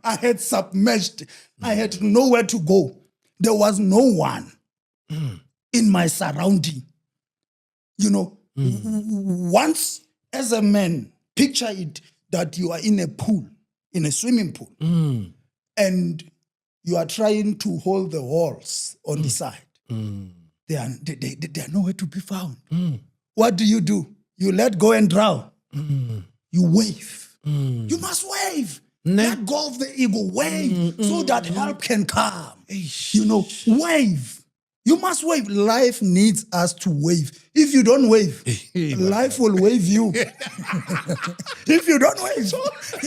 I had submerged. I had nowhere to go. There was no one in my surrounding. You know, once as a man, picture it that you are in a pool, in a swimming pool, and you are trying to hold the walls on the side. They are nowhere to be found. What do? You let go and drown. You wave. You must wave. Let go of the ego. Wave so that help can come. You know, wave. You must wave. Life needs us to wave. If you don't wave, life will wave you. If you don't wave,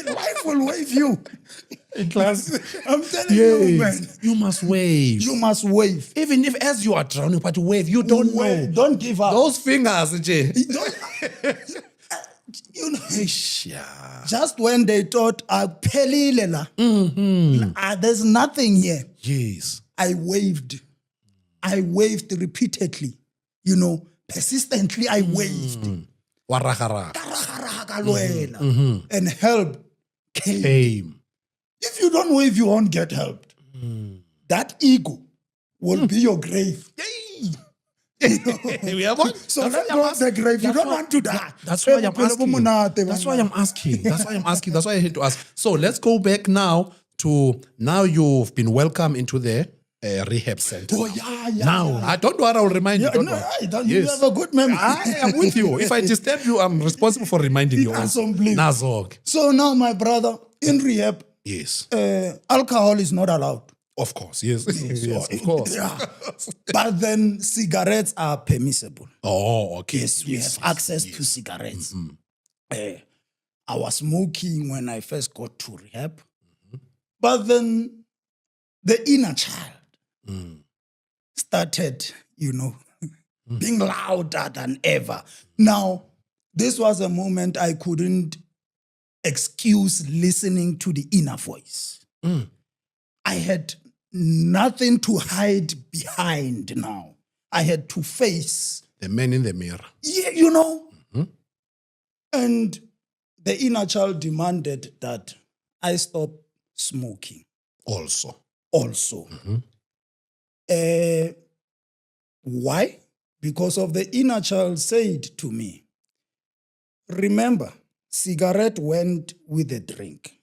life will wave you. In class. I'm telling you, man. You must wave. You must wave. Even if as you are drowning, but wave, you don't know. Don't give up. Those fingers, Jay. You know, Yeah. just when they thought, there's nothing here, Yes. I waved. I waved repeatedly. You know, persistently, I waved. Waragara. And help came. Aim. If you don't wave, you won't get helped. That ego will be your grave. We have one. So let go of the grave. You don't want to die. That's why I'm asking. That's why I'm asking. That's why I had to ask. So let's go back now to now you've been welcomed into the rehab center. Oh, yeah. Now, I don't know what I'll remind you. Don't worry. You have a good memory. I am with you. If I disturb you, I'm responsible for reminding you. Assembly. Nazog. So now, my brother, in rehab, Yes. alcohol is not allowed. Of course. Yes. Yes, of course. Yeah. But then cigarettes are permissible. Oh, okay. Yes, we have access to cigarettes. I was smoking when I first got to rehab. But then the inner child started, being louder than ever. Now, this was a moment I couldn't excuse listening to the inner voice. I had nothing to hide behind now. I had to face the man in the mirror. Yeah, And the inner child demanded that I stop smoking. Also. Why? Because of the inner child said to me, remember, cigarette went with the drink.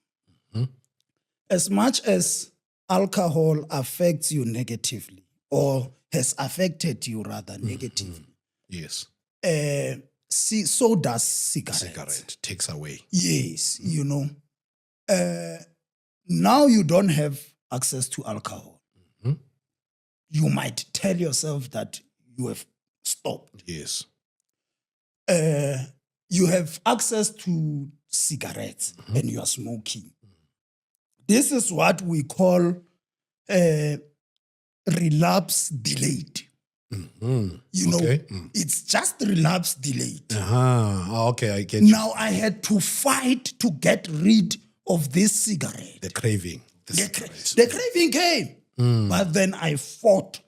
As much as alcohol affects you negatively, or has affected you rather negatively, yes. So does cigarette. Cigarette takes away. Yes, now you don't have access to alcohol. You might tell yourself that you have stopped. Yes. You have access to cigarettes and you are smoking. This is what we call relapse delayed. It's just relapse delayed. Okay, I get you. Now I had to fight to get rid of this cigarette. The craving. The craving came. But then I fought.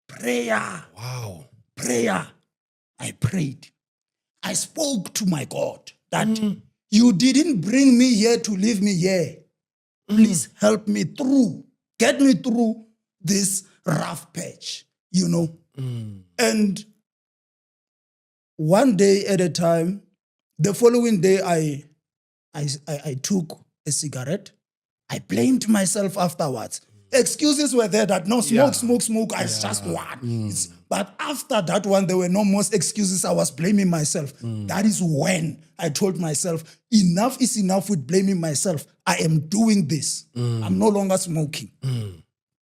Prayer. Wow. Prayer. I prayed. I spoke to my God that you didn't bring me here to leave me here. Please help me through. Get me through this rough patch, And one day at a time, the following day, I took a cigarette. I blamed myself afterwards. Excuses were there that no, smoke. I just one. But after that one, there were no more excuses. I was blaming myself. That is when I told myself, enough is enough with blaming myself. I am doing this. I'm no longer smoking.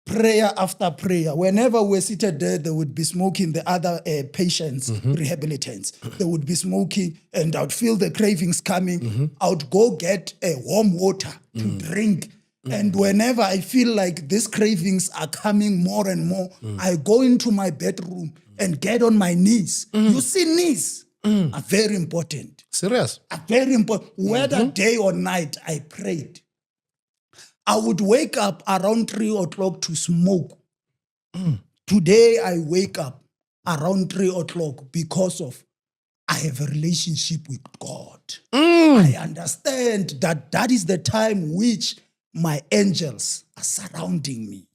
Prayer after prayer. Whenever we're seated there, they would be smoking. The other patients, rehabilitants, they would be smoking, and I would feel the cravings coming. I would go get warm water to drink. And whenever I feel like these cravings are coming more and more, I go into my bedroom and get on my knees. You see, knees are very important. Serious? Are very important. Whether day or night, I prayed. I would wake up around 3 o'clock to smoke. Today, I wake up around 3 o'clock because of I have a relationship with God. I understand that that is the time which my angels are surrounding me.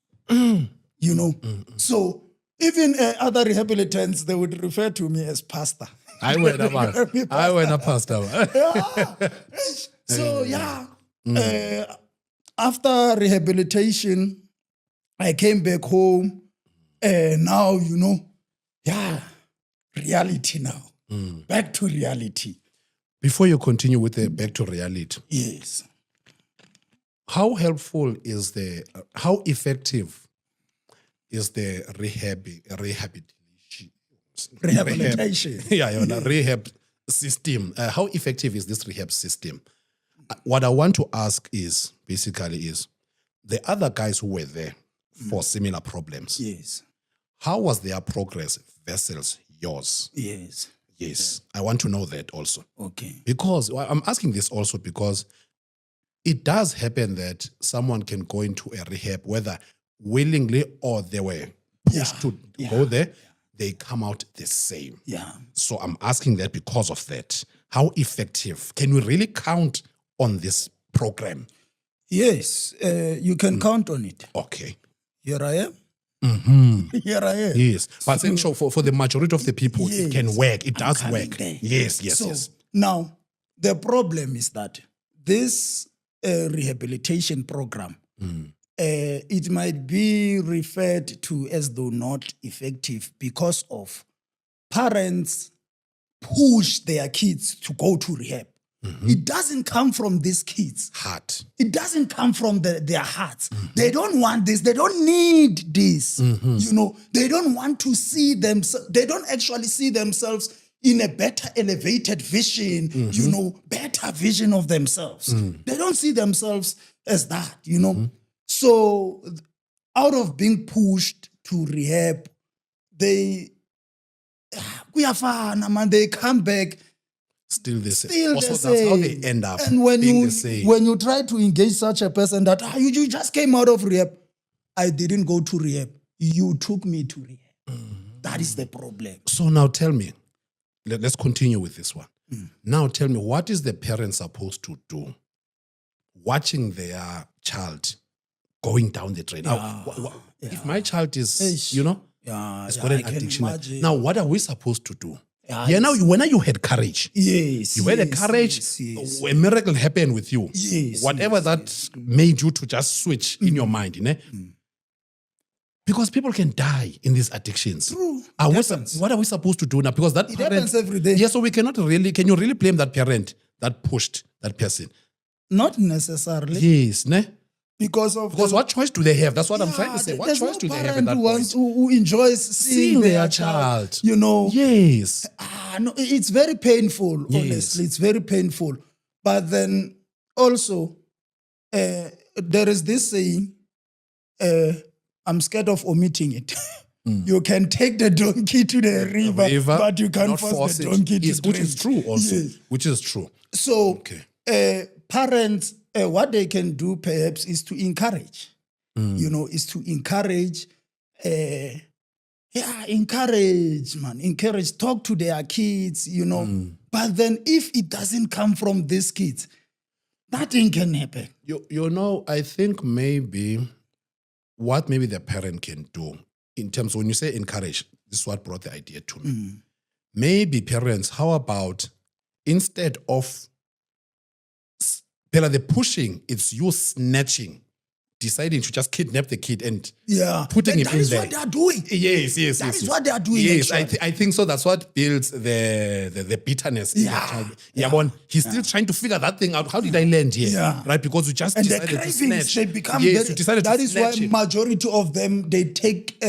You know, so even other rehabilitants, they would refer to me as pastor. I went a pastor. So after rehabilitation, I came back home. Now, you know, reality now. Back to reality. Before you continue with the back to reality, Yes. how helpful is how effective is the rehabilitation? Rehab system. How effective is this rehab system? What I want to ask is the other guys who were there for similar problems. Yes. How was their progress versus yours? Yes. Yes, I want to know that also. Okay. Because I'm asking this also because it does happen that someone can go into a rehab, whether willingly or they were pushed to go there, they come out the same. Yeah. So I'm asking that because of that. How effective? Can we really count on this program? Yes. You can count on it. Okay. Here I am. Here I am. Yes. But so for the majority of the people, it can work. It does coming work. there. Yes. So now the problem is that this rehabilitation program, it might be referred to as though not effective because of parents push their kids to go to rehab. It doesn't come from these kids. Heart. It doesn't come from their hearts. They don't want this. They don't need this. You know, they don't want to see themselves. They don't actually see themselves in a better elevated vision, you know, better vision of themselves. They don't see themselves as that, you know. So out of being pushed to rehab, they come back Still the same. still Also, the that's same. how they end up And when being you the same. when you try to engage such a person that you just came out of rehab, I didn't go to rehab. You took me to rehab. That is the problem. So now tell me, let's continue with this one. Now tell me, what is the parent supposed to do watching their child going down the drain? Now, if my child is, you know, has got an I can addiction. imagine. Now, what are we supposed to do? Yeah, Now, when you had courage, Yes. you had the courage, yes. a miracle happened with you. Yes, Whatever that made you to just switch in your mind, you know? Because people can die in these addictions. True. What are we supposed to do now? Because that It parent, happens every day. Yeah, so we cannot really, can you really blame that parent that pushed that person? Not necessarily. Yes, ne? Because what choice do they have? That's what I'm trying to say. What there's choice no do they have at parent that who point? who enjoys seeing their child. You know, Yes. no, it's very painful, Yes. honestly. It's very painful. But then also, there is this saying, I'm scared of omitting it. You can take the donkey to the river, but you can't not force the donkey to Yes, drink. which is true also. Yes. Which is true. So, Okay. parents, what they can do perhaps is to encourage. You know, is to encourage. Encourage, man. Encourage. Talk to their kids. You know, but then if it doesn't come from these kids, nothing can happen. You know, I think maybe what maybe the parent can do in terms of when you say encourage, this is what brought the idea to me. Maybe parents, how about instead of the pushing, it's you snatching, deciding to just kidnap the kid and putting him in there. That is what they are doing. Yes. That is what they are doing. Yes, actually. I think so. That's what builds the bitterness in the child. He's still trying to figure that thing out. How did I land here? Yeah. Right? Because you just And the decided to cravings, snatch. they become Yes, you decided that to is why snatch him. majority of them, they take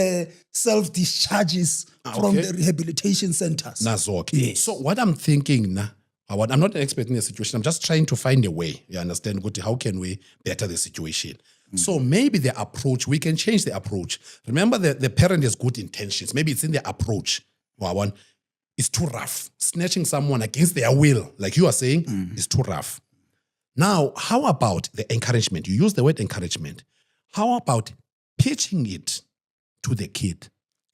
self-discharges from the rehabilitation centers. Nazok. Yes. So what I'm thinking now, I'm not an expert in the situation. I'm just trying to find a way. You understand? How can we better the situation? So maybe the approach, we can change the approach. Remember, the parent has good intentions. Maybe it's in the approach. It's too rough. Snatching someone against their will, like you are saying, is too rough. Now, how about the encouragement? You use the word encouragement. How about pitching it to the kid?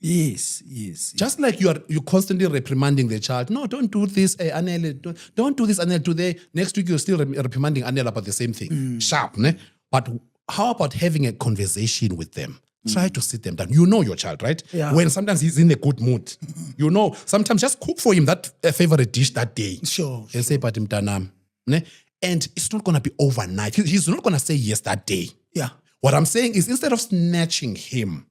Yes, yes. Just like you're constantly reprimanding the child. No, don't do this, Anele. Don't do this, Anele. Today, next week, you're still reprimanding Anele about the same thing. Sharp, ne? But how about having a conversation with them? Try to sit them down. You know your child, right? Yeah. When sometimes he's in a good mood. You know, sometimes just cook for him that favorite dish that day. Sure. And say, but mtanam, ne? And it's not going to be overnight. He's not going to say yes that day. Yeah. What I'm saying is, instead of snatching him,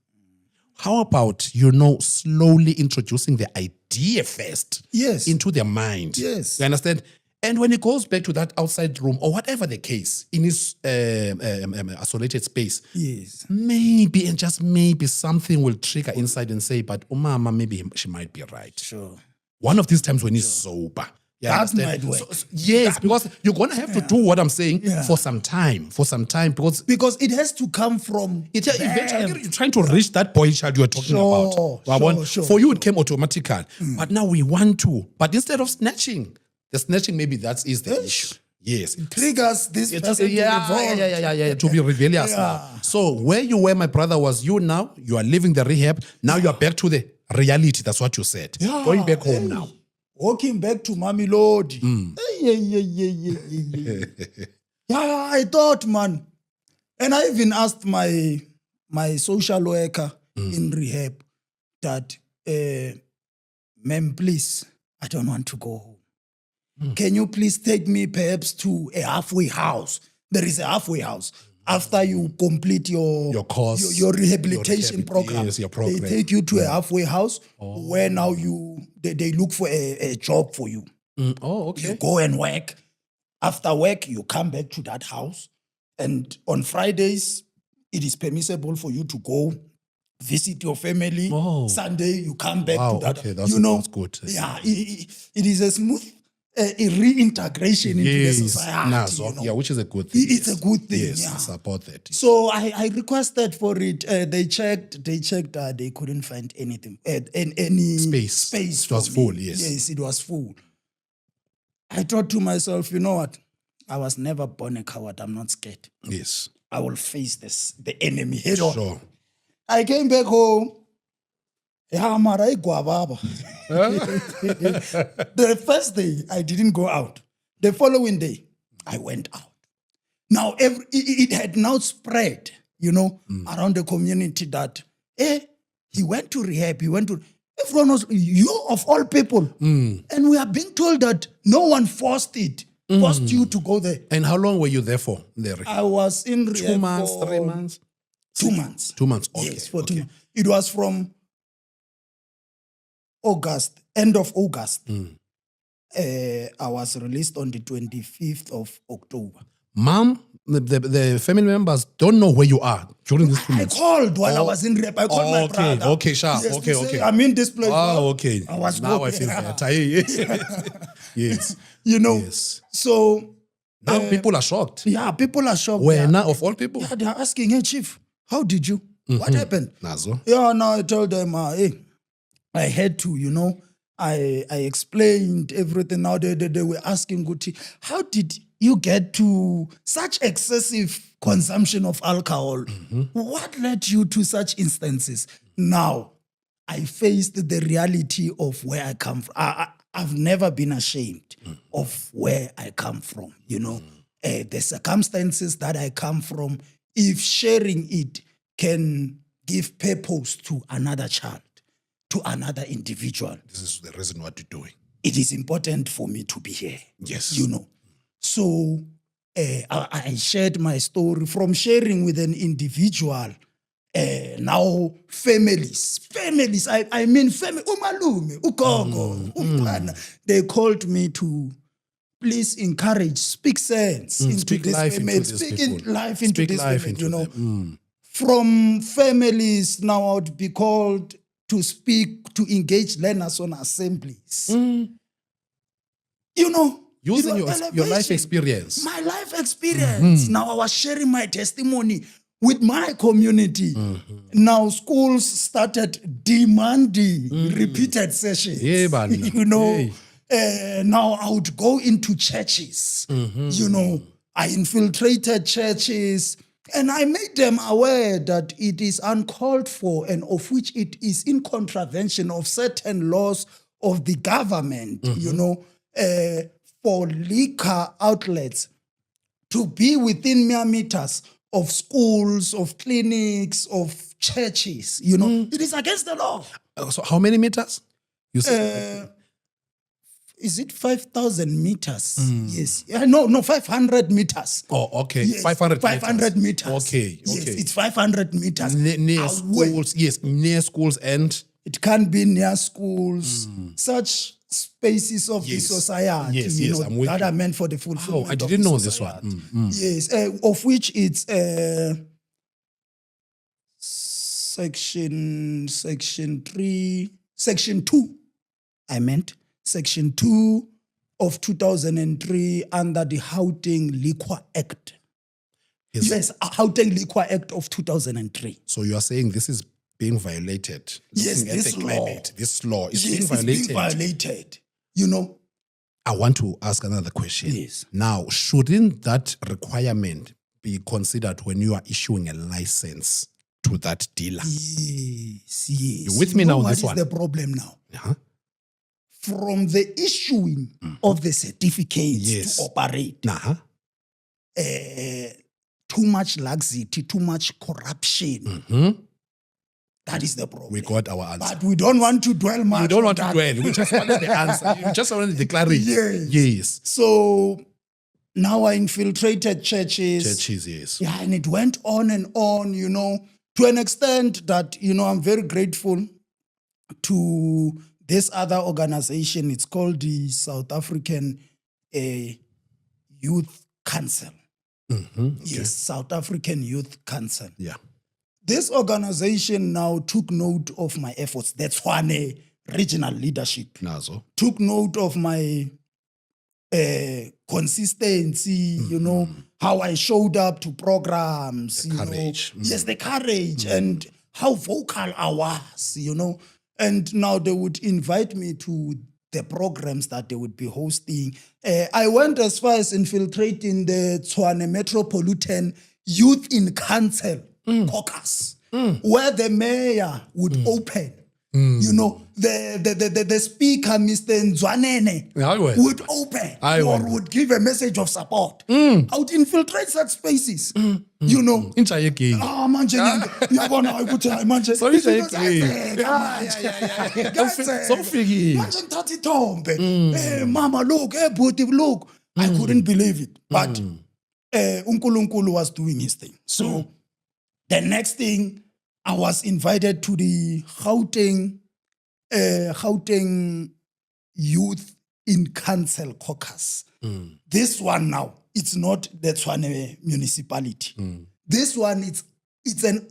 how about, slowly introducing the idea first Yes. into their mind? Yes. You understand? And when he goes back to that outside room or whatever the case, in his isolated space, Yes. maybe and just maybe something will trigger inside and say, but Mama, maybe she might be right. Sure. One of these times when he's sober. You That understand? might work. Yes, because you're going to have to do what I'm saying for some time, Because it has to come from eventually you're trying to reach that boy child you were talking about. Sure. For you, it came automatical. But now we want to. But instead of snatching, maybe that is the issue. Yes. triggers this person to revolt. to be rebellious Yeah. now. So where you were, my brother, was you now. You are leaving the rehab. Now you are back to the reality. That's what you said. Yeah. Going back home now. Walking back to Mami Lodi. Yeah, I thought, man. And I even asked my social worker in rehab that, ma'am, please, I don't want to go home. Can you please take me perhaps to a halfway house? There is a halfway house. After you complete your course, your rehabilitation program, yes, your program. they take you to a halfway house where now they look for a job for you. Oh, okay. You go and work. After work, you come back to that house. And on Fridays, it is permissible for you to go visit your family. Oh. Sunday, you come back Wow, to that. okay, that's good. Yeah, it is a smooth reintegration into the society. Yeah, which is a good thing. It's a good thing. Yes, Yeah. support that. So I requested for it. They checked. They couldn't find anything. Any Space. It was for full, me. yes. Yes, it was full. I thought to myself, you know what? I was never born a coward. I'm not scared. Yes. I will face the enemy head on. Sure. I came back home. Yeah, mara igwababa. The first day, I didn't go out. The following day, I went out. Now, it had now spread, around the community that, he went to rehab, everyone was, you of all people. And we are being told that no one forced you to go there. And how long were you there for? I was in rehab 2 months, for 3 months? 2 months. 2 months, okay. Yes, for 2 months. It was from end of August. I was released on the 25th of October. Mom, the family members don't know where you are during this 2 I months. called while I was in rehab. I called my brother. Okay, sharp. Yes, Okay, to say, okay. I'm in this place. Oh, okay. I was now good. I feel better. Yes. Yes. So Now people are shocked. yeah, people are shocked. Where now, of all people? Yeah, they're asking, hey, Chief, how did you? What happened? Nazo. Yeah, no, I told them, hey, I had to, I explained everything. Now they were asking, Guti, how did you get to such excessive consumption of alcohol? What led you to such instances? Now, I faced the reality of where I come from. I've never been ashamed of where I come from, the circumstances that I come from. If sharing it can give purpose to another child, to another individual. This is the reason what you're doing. It is important for me to be here. Yes. So I shared my story from sharing with an individual. Now families, I mean family, umalume, ugogo, umntwana. They called me to please encourage, speak sense into Speak this life family, into these speak people. life into Speak this life family, into them. From families now I would be called to speak, to engage learners on assemblies. Using your elevation. life experience. My life experience. Now I was sharing my testimony with my community. Now schools started demanding repeated sessions. Yeah, man. Now I would go into churches. I infiltrated churches. And I made them aware that it is uncalled for and of which it is in contravention of certain laws of the government, for liquor outlets to be within mere meters of schools, of clinics, of churches. It is against the law. So how many meters? You said Is it 5,000 meters? Yes. No, 500 meters. oh, okay. Yes, 500 meters. Okay, Yes, okay. it's 500 meters. Near away. schools, yes, near schools and It can be near schools, such spaces of the Yes. society, Yes, I'm with that you. are meant for the fulfillment. I of didn't the know this society. one. Yes, of which it's section 2. I meant section 2 of 2003 under the Gauteng Liquor Act. Yes, Gauteng Liquor Act of 2003. So you are saying this is being violated. Yes, Looking at this the law. climate, this law is Yes, being it's violated. being violated. I want to ask another question. Yes. Now, shouldn't that requirement be considered when you are issuing a license to that dealer? Yes. You with me now on What this is one? the problem now? Uh-huh. From the issuing of the certificates Yes. to operate, Uh-huh. too much laxity, too much corruption. Mhm. That is the problem. We got our answer. But we don't want to dwell much. You don't on want to that. dwell. We just wanted the answer. You just wanted the clarity. Yes. Yes. So now I infiltrated churches. Churches, yes. Yeah, and it went on and on, to an extent that, I'm very grateful to this other organization. It's called the South African Youth Council. Okay. Yes, South African Youth Council. Yeah. This organization now took note of my efforts. That's one regional leadership. Nazo. Took note of my consistency, how I showed up to programs. The courage. Yes, the courage and how vocal I was, And now they would invite me to the programs that they would be hosting. I went as far as infiltrating the Tshwane Metropolitan Youth in Council caucus, where the mayor would open. The speaker, Mr. Nzwanene, Aye. would open Aye, or well. would give a message of support. I would infiltrate such spaces, Intsha yegame. manje ngiyabona ukuthi hayi manje So intsha izinto yegame. ziyenzeka manje. Kuyenzeka. Sowufikile. Manje ngithatha ithombe. Mama, look, bhuti, look. I couldn't believe it. But uNkulunkulu was doing his thing. So the next thing, I was invited to the Gauteng Youth in Council caucus. This one now, it's not the Tshwane municipality. This one, it's an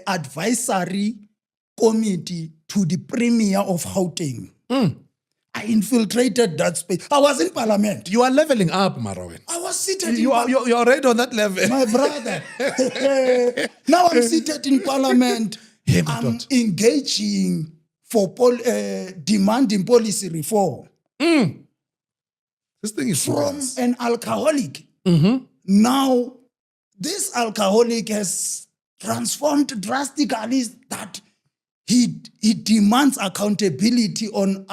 advisory committee to the premier of Gauteng. I infiltrated that space. I was in parliament. You are leveling up, Marawen. I was seated You are already on that level. my brother. Now I'm seated in parliament. Hey, my I'm daughter. engaging for demanding policy reform This thing is from serious. an alcoholic. Now, this alcoholic has transformed drastically that he demands accountability on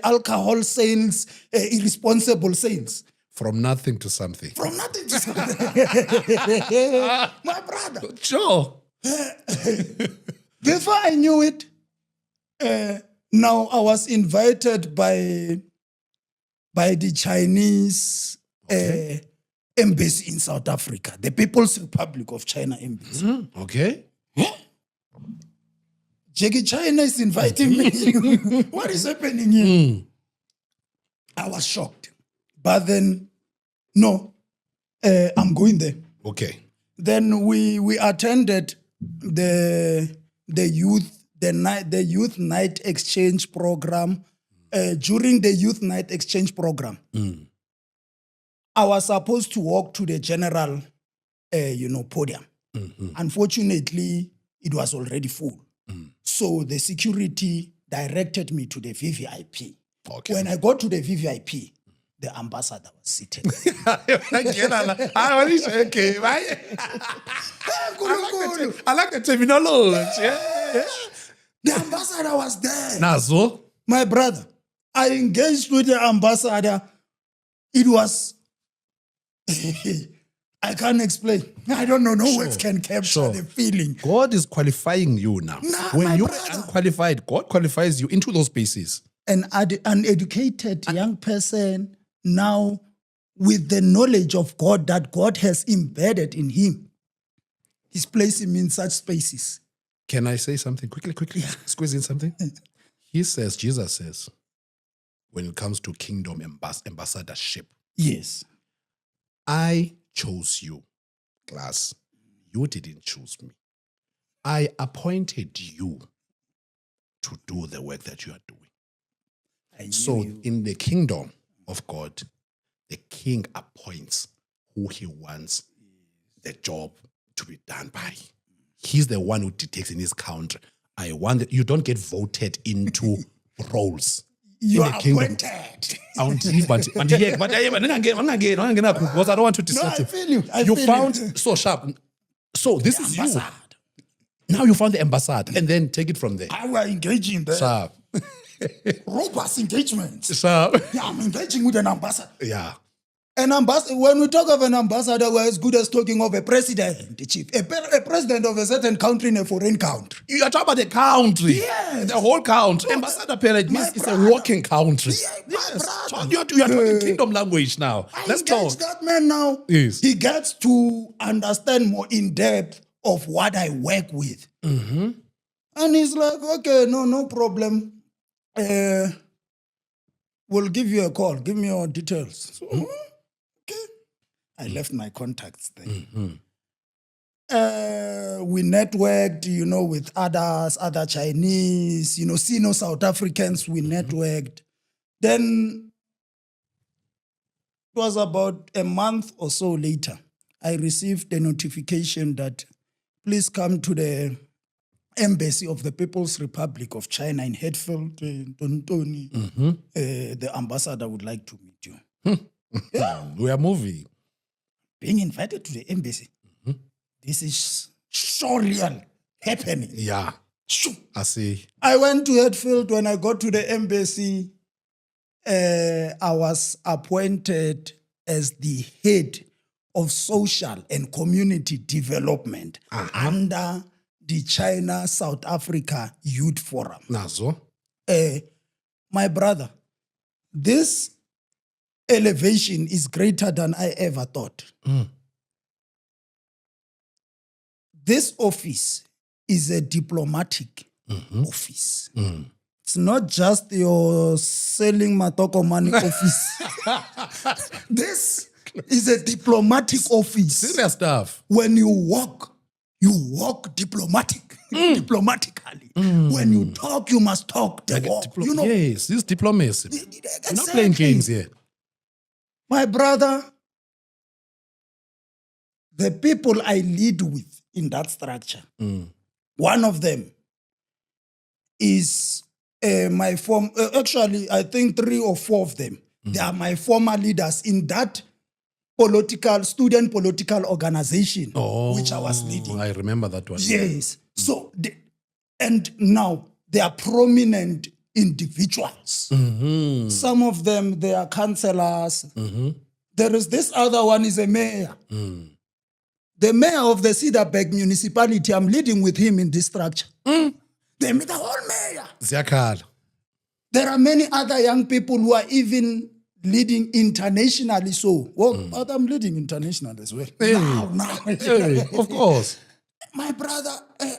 alcohol sales, irresponsible sales. From nothing to something. From nothing to something. My brother. Sure. Before I knew it, now I was invited by the Chinese embassy in South Africa, the People's Republic of China embassy. Okay. Jackie China is inviting me. What is happening here? I was shocked. But then, no, I'm going there. Okay. Then we attended the youth night exchange program. During the youth night exchange program, I was supposed to walk to the general, podium. Unfortunately, it was already full. So the security directed me to the VVIP. Okay. When I got to the VVIP, the ambassador was seated. I like the terminology. Yeah. The ambassador was there. Nazo. My brother, I engaged with the ambassador. It was, I can't explain. I don't know. No words can capture the feeling. God is qualifying you now. Nah, when my you're brother. unqualified, God qualifies you into those spaces. An uneducated young person now with the knowledge of God that God has embedded in him, he's placed him in such spaces. Can I say something quickly? Squeeze in something. Jesus says, when it comes to kingdom ambassadorship, Yes. I chose you, class. You didn't choose me. I appointed you to do the work that you are doing. I knew So you. in the kingdom of God, the king appoints who he wants the job to be done by. He's the one who dictates in his country. I want that you don't get voted into roles. You in are the kingdom. appointed. I want to leave, but because I don't want to No, disrupt I you. feel you. You found so sharp. So this is you. Ambassador. Now you found the ambassador, and then take it from there. I were engaging the Sharp. robust engagement. Sharp. Yeah, I'm engaging with an ambassador. Yeah. An ambassador. When we talk of an ambassador, we're as good as talking of a president, chief. A president of a certain country in a foreign country. You are talking about the country. Yes. The whole country. Ambassador period means it's a brother. walking country. Yeah, my brother. You are talking kingdom language now. I Let's engage talk. that man now. Yes. He gets to understand more in depth of what I work with. Mm-hmm. And he's like, okay, no problem. We'll give you a call. Give me your details. So, okay. I left my contacts there. Mm-hmm. We networked, with others, other Chinese, Sino South Africans, we networked. Then it was about a month or so later, I received a notification that please come to the Embassy of the People's Republic of China in Hatfield, Tontoni. The ambassador would like to meet you. We are moving. Being invited to the embassy. This is so real happening. Yeah. Shoo. I see. I went to Hatfield. When I got to the embassy, I was appointed as the head of social and community development under the China South Africa Youth Forum. Nazo. My brother, this elevation is greater than I ever thought. This office is a diplomatic office. It's not just your selling matoko money office. This is a diplomatic office. Serious stuff. When you walk diplomatically. When you talk, you must talk the walk. Yes, this is diplomacy. We're not playing games here. My brother, the people I lead with in that structure, one of them is my former, actually, I think 3 or 4 of them, they are my former leaders in that student political organization which I was leading. I remember that one. Yes. So, and now they are prominent individuals. Some of them, they are councillors. There is this other one is a mayor. The mayor of the Cedarburg municipality, I'm leading with him in this structure. The whole mayor. Ziakal. There are many other young people who are even leading internationally. But I'm leading international as well. Now. Hey, of course. My brother,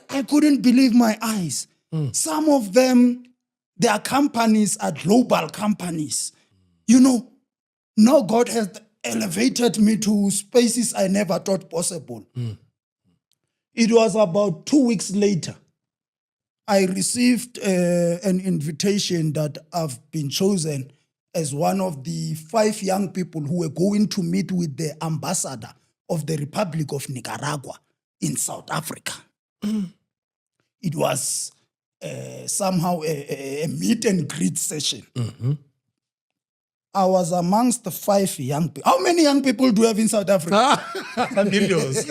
I couldn't believe my eyes. Some of them, their companies are global companies. Now God has elevated me to spaces I never thought possible. It was about 2 weeks later, I received an invitation that I've been chosen as one of the 5 young people who were going to meet with the ambassador of the Republic of Nicaragua in South Africa. It was somehow a meet and greet session. I was amongst the 5 young people. How many young people do we have in South Africa? Millions.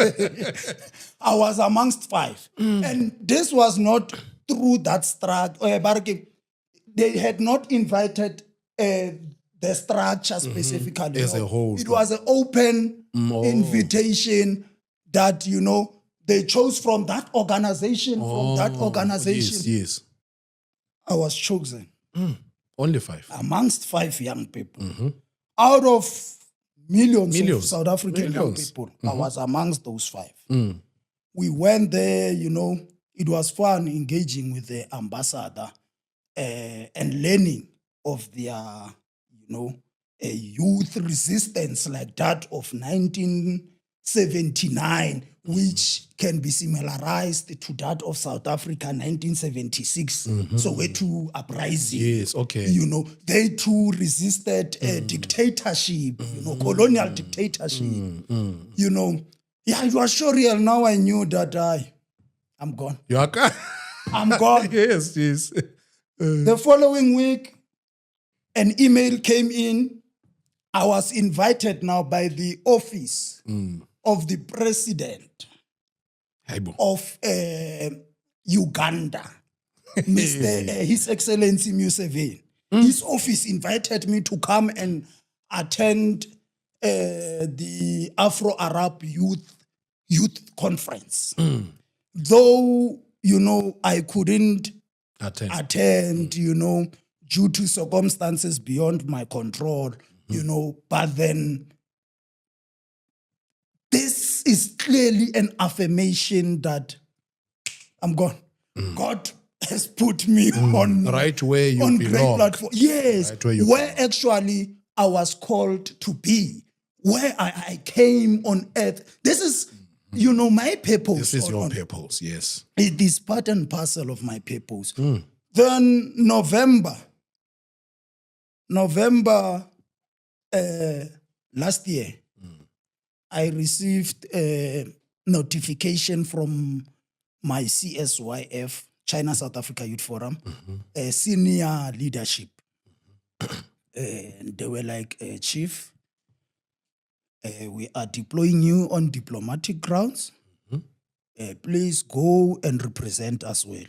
I was amongst 5. And this was not through that structure. They had not invited the structure specifically. As a whole. It was an open invitation that, they chose from that organization, Yes. I was chosen Only 5. amongst 5 young people. Out of millions of Millions. South African young Millions. people, I was amongst those 5. We went there, it was fun engaging with the ambassador and learning of their, a youth resistance like that of 1979, which can be similarized to that of South Africa 1976. Soweto uprising. Yes, okay. They too resisted dictatorship, colonial dictatorship. It was so real. Now I knew that I'm gone. You are I'm gone. Yes. The following week, an email came in. I was invited now by the office of the president of Uganda, His Excellency Museveni. His office invited me to come and attend the Afro-Arab Youth Conference. Though, I couldn't attend, due to circumstances beyond my control, but then this is clearly an affirmation that I'm gone. God has put me on right where you on belong. great platform. Yes, Right where you where actually I was called to be, where I came on earth. This is, my purpose. This is your purpose, yes. It is part and parcel of my purpose. Then November last year, I received a notification from my CSYF, China South Africa Youth Forum, senior leadership. And they were like, Chief, we are deploying you on diplomatic grounds. Please go and represent us well.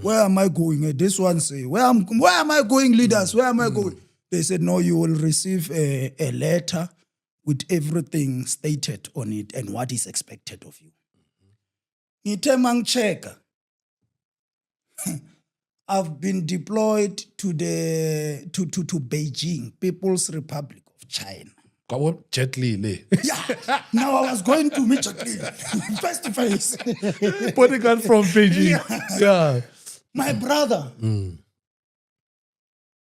Where am I going? This one say, where am I going, leaders? Where am I going? They said, no, you will receive a letter with everything stated on it and what is expected of you. Ngithe mangicheka, I've been deployed to Beijing, People's Republic of China. Jet Li le. Yeah, now I was going to meet Jacqueline face to face. Bodyguard from Beijing. Yeah. My brother,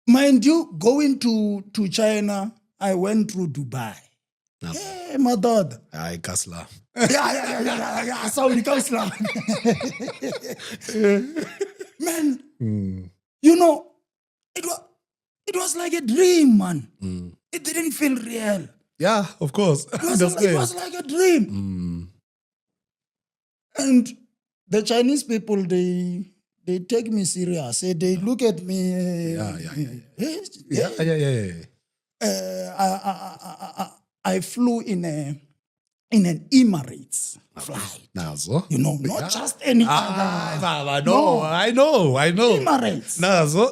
mind you, going to China, I went through Dubai. Hey, my daughter. Ay, Kasla. Yeah. Saudi Coastline. Man, it was like a dream, man. It didn't feel real. Yeah, of course. It was like a dream. And the Chinese people, they take me serious. They look at me. I flew in an Emirates flight. Nazo. Not just any other. No. I know. Emirates. Nazo.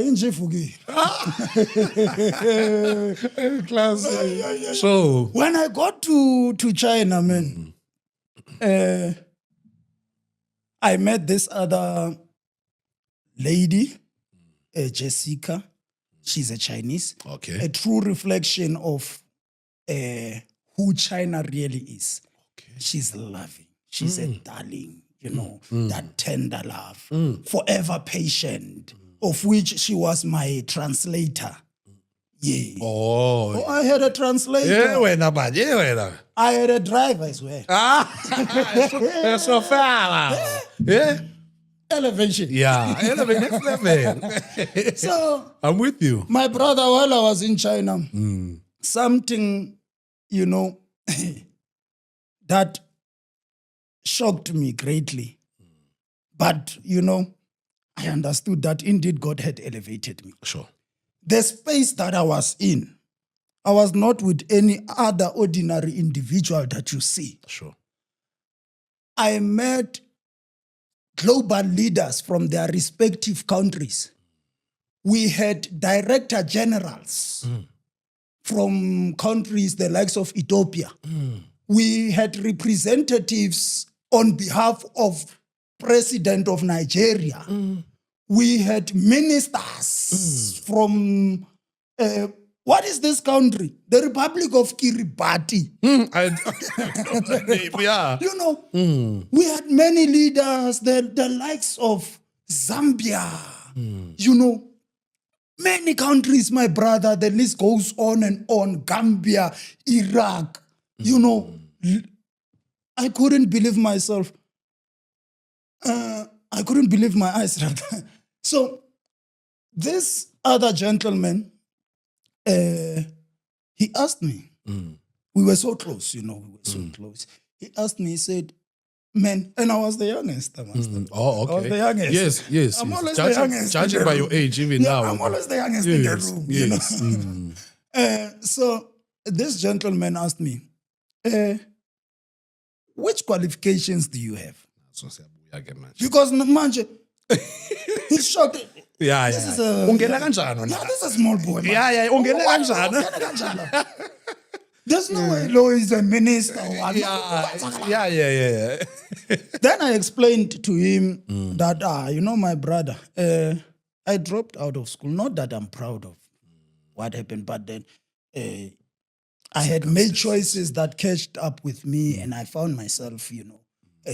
In Jefugi. Class. So When I got to China, man, I met this other lady, Jessica. She's a Chinese. okay. A true reflection of who China really is. Okay. She's loving. She's a darling, that tender love. Forever patient, of which she was my translator. Yeah. Oh. I had a translator. Yeah, wena ba. Yeah, wena. I had a driver as well. That's so fair. Yeah. Elevation. Yeah. Next level. So I'm with you. my brother, while I was in China, something, that shocked me greatly. But, I understood that indeed God had elevated me. Sure. The space that I was in, I was not with any other ordinary individual that you see. Sure. I met global leaders from their respective countries. We had director generals from countries the likes of Ethiopia. We had representatives on behalf of President of Nigeria. We had ministers from, what is this country? The Republic of Kiribati. Yeah. You know, we had many leaders, the likes of Zambia, you know, many countries, my brother, the list goes on and on, Gambia, Iraq, you know. I couldn't believe myself. I couldn't believe my eyes. So this other gentleman, he asked me, we were so close, you know, we were so close. He asked me, he said, man, and I was the youngest. I must have. Oh, okay. I was the youngest. Yes. I'm always Judging, the youngest. Judging by your age, even now. I'm always the youngest in the room, you know. So this gentleman asked me, which qualifications do you have? Because manje, he's shocked. Yeah. This is Ungena kanjani wena? yeah, this is a small boy. Man. Yeah. Ungena kanjani? Ungena kanjani? There's no way Lo is a minister. Yeah. Then I explained to him that, you know, my brother, I dropped out of school. Not that I'm proud of what happened, but then I had made choices that catched up with me, and I found myself, you know,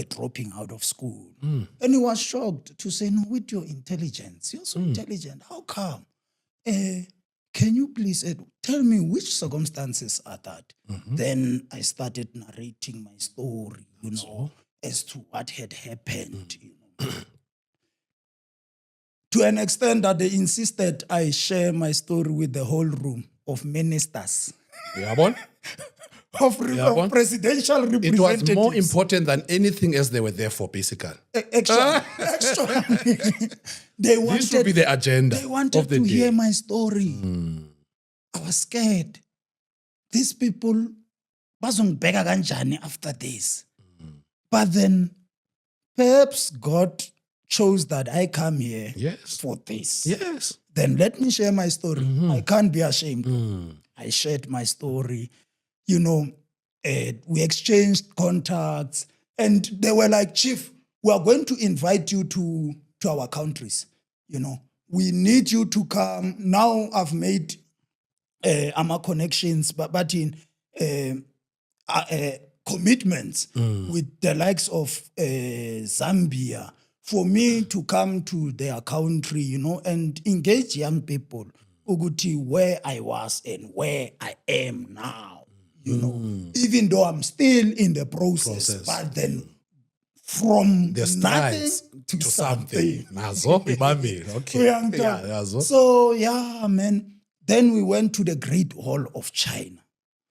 dropping out of school. And he was shocked to say, no, with your intelligence, you're so intelligent. How come? Can you please tell me which circumstances are that? Then I started narrating my story, you know, as to what had happened, you know. To an extent that they insisted I share my story with the whole room of ministers. Of presidential representatives. It was more important than anything else they were there for, basically. Extra. They wanted, This should be the agenda they wanted of the to day. hear my story. I was scared. These people bazongibheka kanjani after this. But then perhaps God chose that I come here for this. Yes. Then let me share my story. I can't be ashamed. I shared my story. You know, we exchanged contacts, and they were like, Chief, we are going to invite you to our countries. You know, we need you to come. Now I've made our connections, but in commitments with the likes of Zambia for me to come to their country, you know, and engage young people ukuthi where I was and where I am now, you know, even though I'm still in the process. But then from The nothing strides to something. Nazo, ibambile. Okay. Yeah, so, yeah, man. Then we went to the Great Wall of China.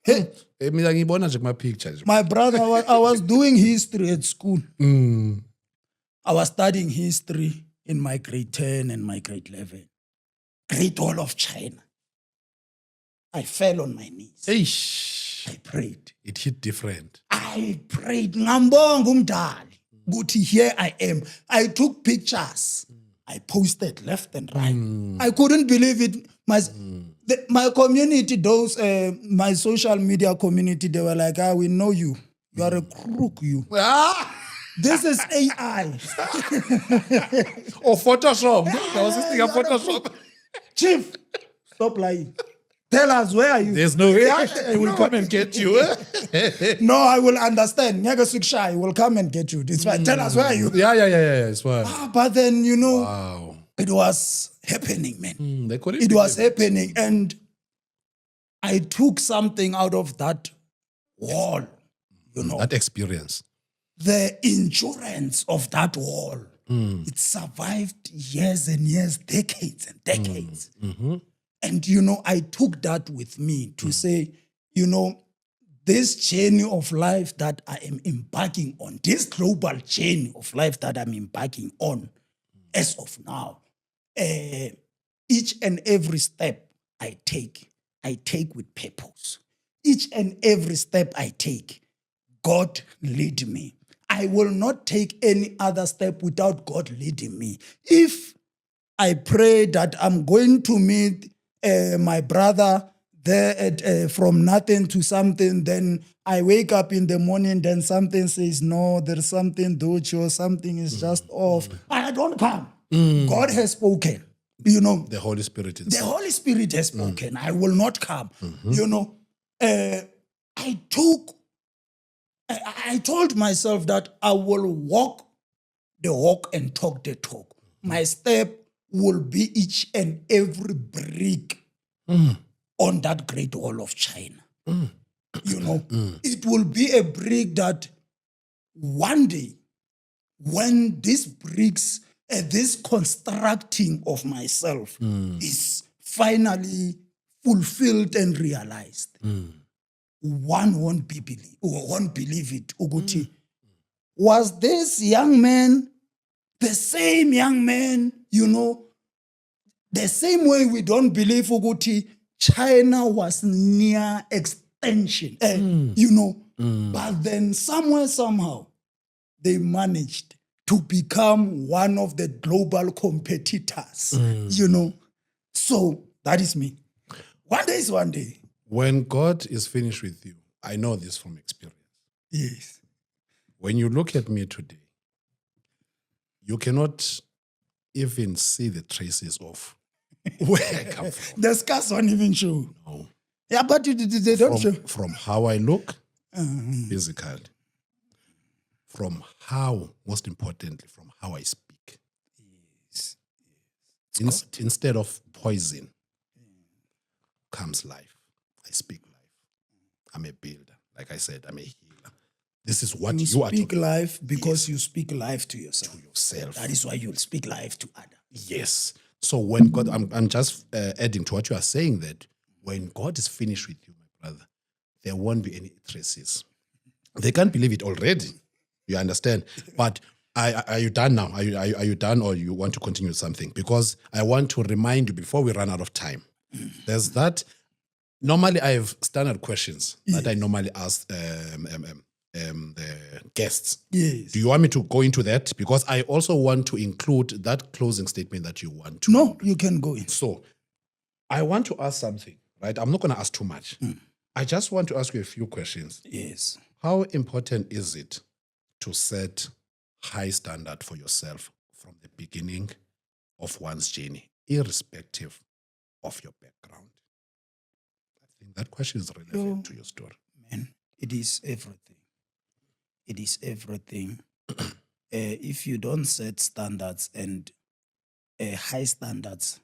Hey, Mina ngibona nje kuma-picture nje. my brother, I was doing history at school. I was studying history in my grade 10 and my grade 11. Great Wall of China. I fell on my knees. Eish. I prayed. It hit different. I prayed. Ngambonga umdali. Ukuthi here I am. I took pictures. I posted left and right. I couldn't believe it. My community, my social media community, they were like, we know you. You are a crook, you. This is AI. Or Photoshop. I was just thinking of Photoshop. Chief, stop lying. Tell us, where are you? There's no way. I will come and get you. No, I will understand. Nyaga Siksha will come and get you. It's fine. Tell us, where are you? Yeah. It's fine. But then, you know, Wow. it was happening, man. They couldn't It was believe happening. And I took something out of that wall, you know. that experience. The endurance of that wall. It survived years and years, decades and decades. And, you know, I took that with me to say, you know, this journey of life that I am embarking on, this global journey of life that I'm embarking on, as of now, each and every step I take with purpose. Each and every step I take, God lead me. I will not take any other step without God leading me. If I pray that I'm going to meet my brother there at, from nothing to something, then I wake up in the morning, then something says, no, there's something dodgy or something is just off. I don't come. God has spoken. You know, The Holy Spirit the itself. Holy Spirit has spoken. I will not come. You know, I told myself that I will walk the walk and talk the talk. My step will be each and every brick on that Great Wall of China. You know, it will be a brick that one day, when these bricks, this constructing of myself is finally fulfilled and realized, one won't believe it. Uguti, was this young man the same young man, you know, the same way we don't believe Uguti, China was near extension, you know, but then somewhere, somehow, they managed to become one of the global competitors, you know. So that is me. One day is one day. When God is finished with you, I know this from experience. Yes. When you look at me today, you cannot even see the traces of where I come from. The scars don't even show. No. Yeah, but they don't show. From how I look physically, from how, most importantly, from how I speak. Yes. Instead of poison comes life. I speak life. I'm a builder. Like I said, I'm a healer. This is what you are speak talking life because you speak life to yourself. to yourself. That is why you'll speak life to others. Yes. So when God, I'm just adding to what you are saying, that when God is finished with you, my brother, there won't be any traces. They can't believe it already. You understand? But are you done now? Are you done, or you want to continue with something? Because I want to remind you before we run out of time. There's that. Normally, I have standard questions that I normally ask the guests. Yes. Do you want me to go into that? Because I also want to include that closing statement that you want to. No, you can go in. So I want to ask something, right? I'm not going to ask too much. I just want to ask you a few questions. Yes. How important is it to set high standard for yourself from the beginning of one's journey, irrespective of your background? I think that question is relevant to your story. Man, it is everything. It is everything. If you don't set standards and high standards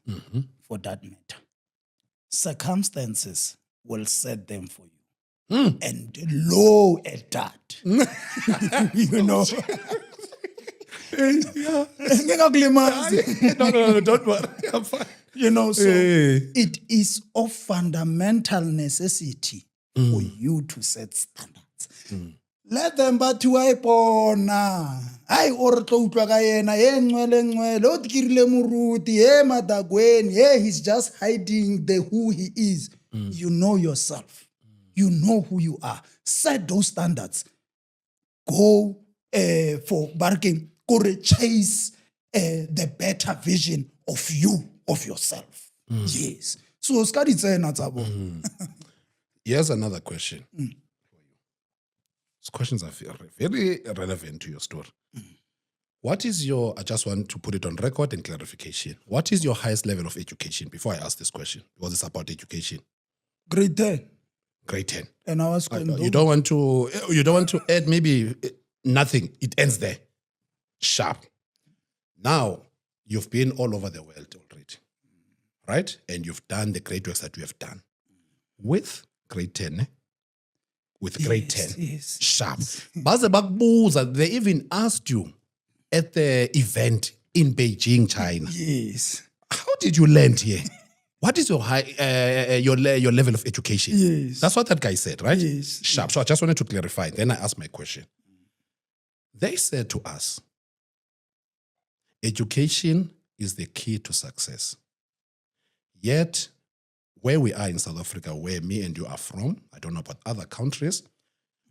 for that matter, circumstances will set them for you. And low at that. You know. No, don't worry. I'm fine. You know, so it is of fundamental necessity for you to set standards. Let them but to ipona. Ay or tlo utlwa ka yena ye ngwele o dikirile moruti ye madagweni ye he's just hiding the who he is. You know yourself. You know who you are. Set those standards. Go for barking. Go chase the better vision of you, of yourself. Yes. So skadi tsena tsabo. Here's another question. These questions are very relevant to your story. What is your, I just want to put it on record and clarification. What is your highest level of education? Before I ask this question, because it's about education. Grade 10. Grade 10. And I was You don't want to add maybe nothing. It ends there. Sharp. Now, you've been all over the world already. Right? And you've done the great works that you have done. With grade 10, with grade 10. Yes. Sharp. Baze bakubuza, they even asked you at the event in Beijing, China. Yes. How did you land here? What is your your level of education? Yes. That's what that guy said, right? Yes. Sharp. So I just wanted to clarify. Then I asked my question. They said to us, Education is the key to success. Yet, where we are in South Africa, where me and you are from, I don't know about other countries,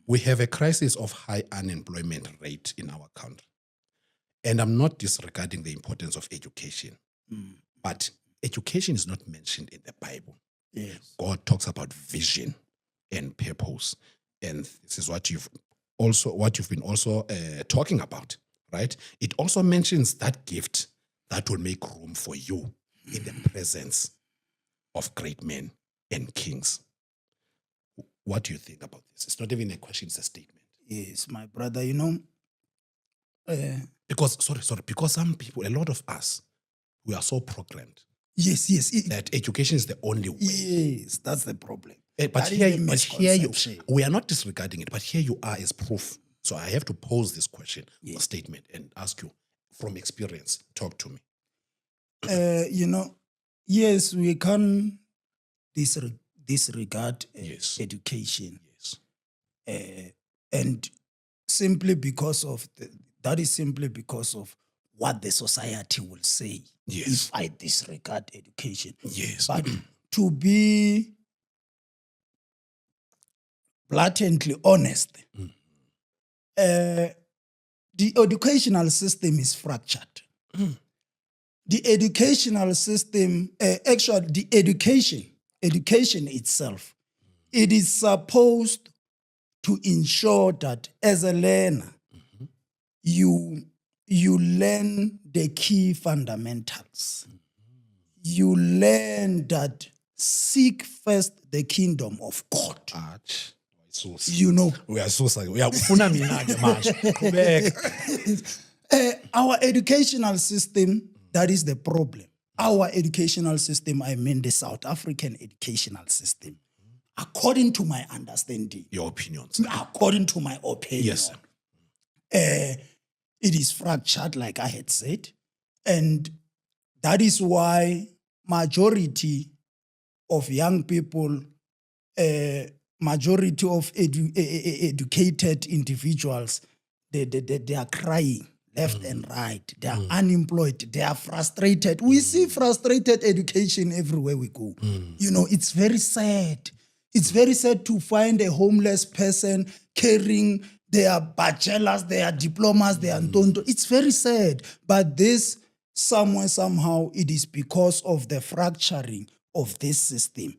we have a crisis of high unemployment rate in our country. And I'm not disregarding the importance of education, but education is not mentioned in the Bible. Yes. God talks about vision and purpose, and this is what you've been also talking about, right? It also mentions that gift that will make room for you in the presence of great men and kings. What do you think about this? It's not even a question; it's a statement. Yes, my brother. Because because some people, a lot of us, we are so programmed Yes. that education is the only way. Yes, that's the problem. But That is here, the misconception. we are not disregarding it, but here you are as proof. So I have to pose this question or Yes. statement and ask you from experience, talk to me. Yes, we can disregard Yes. education, Yes. and simply because of that is simply because of what the society will say Yes. if I disregard education. Yes. But to be blatantly honest, the educational system is fractured. The educational system, the education itself, it is supposed to ensure that as a learner, you learn the key fundamentals. You learn that seek first the kingdom of God. Arch. We are so sorry. We are ufuna mina ke manje. Qhubeka. Our educational system, that is the problem. Our educational system, I mean the South African educational system, according to my understanding, Your opinions. according to my opinion, Yes. it is fractured, like I had said. And that is why majority of young people, majority of educated individuals, they are crying left and right. They are unemployed. They are frustrated. We see frustrated education everywhere we go. It's very sad. It's very sad to find a homeless person carrying their bachelors, their diplomas, their ntonto. It's very sad. But this, somehow, it is because of the fracturing of this system.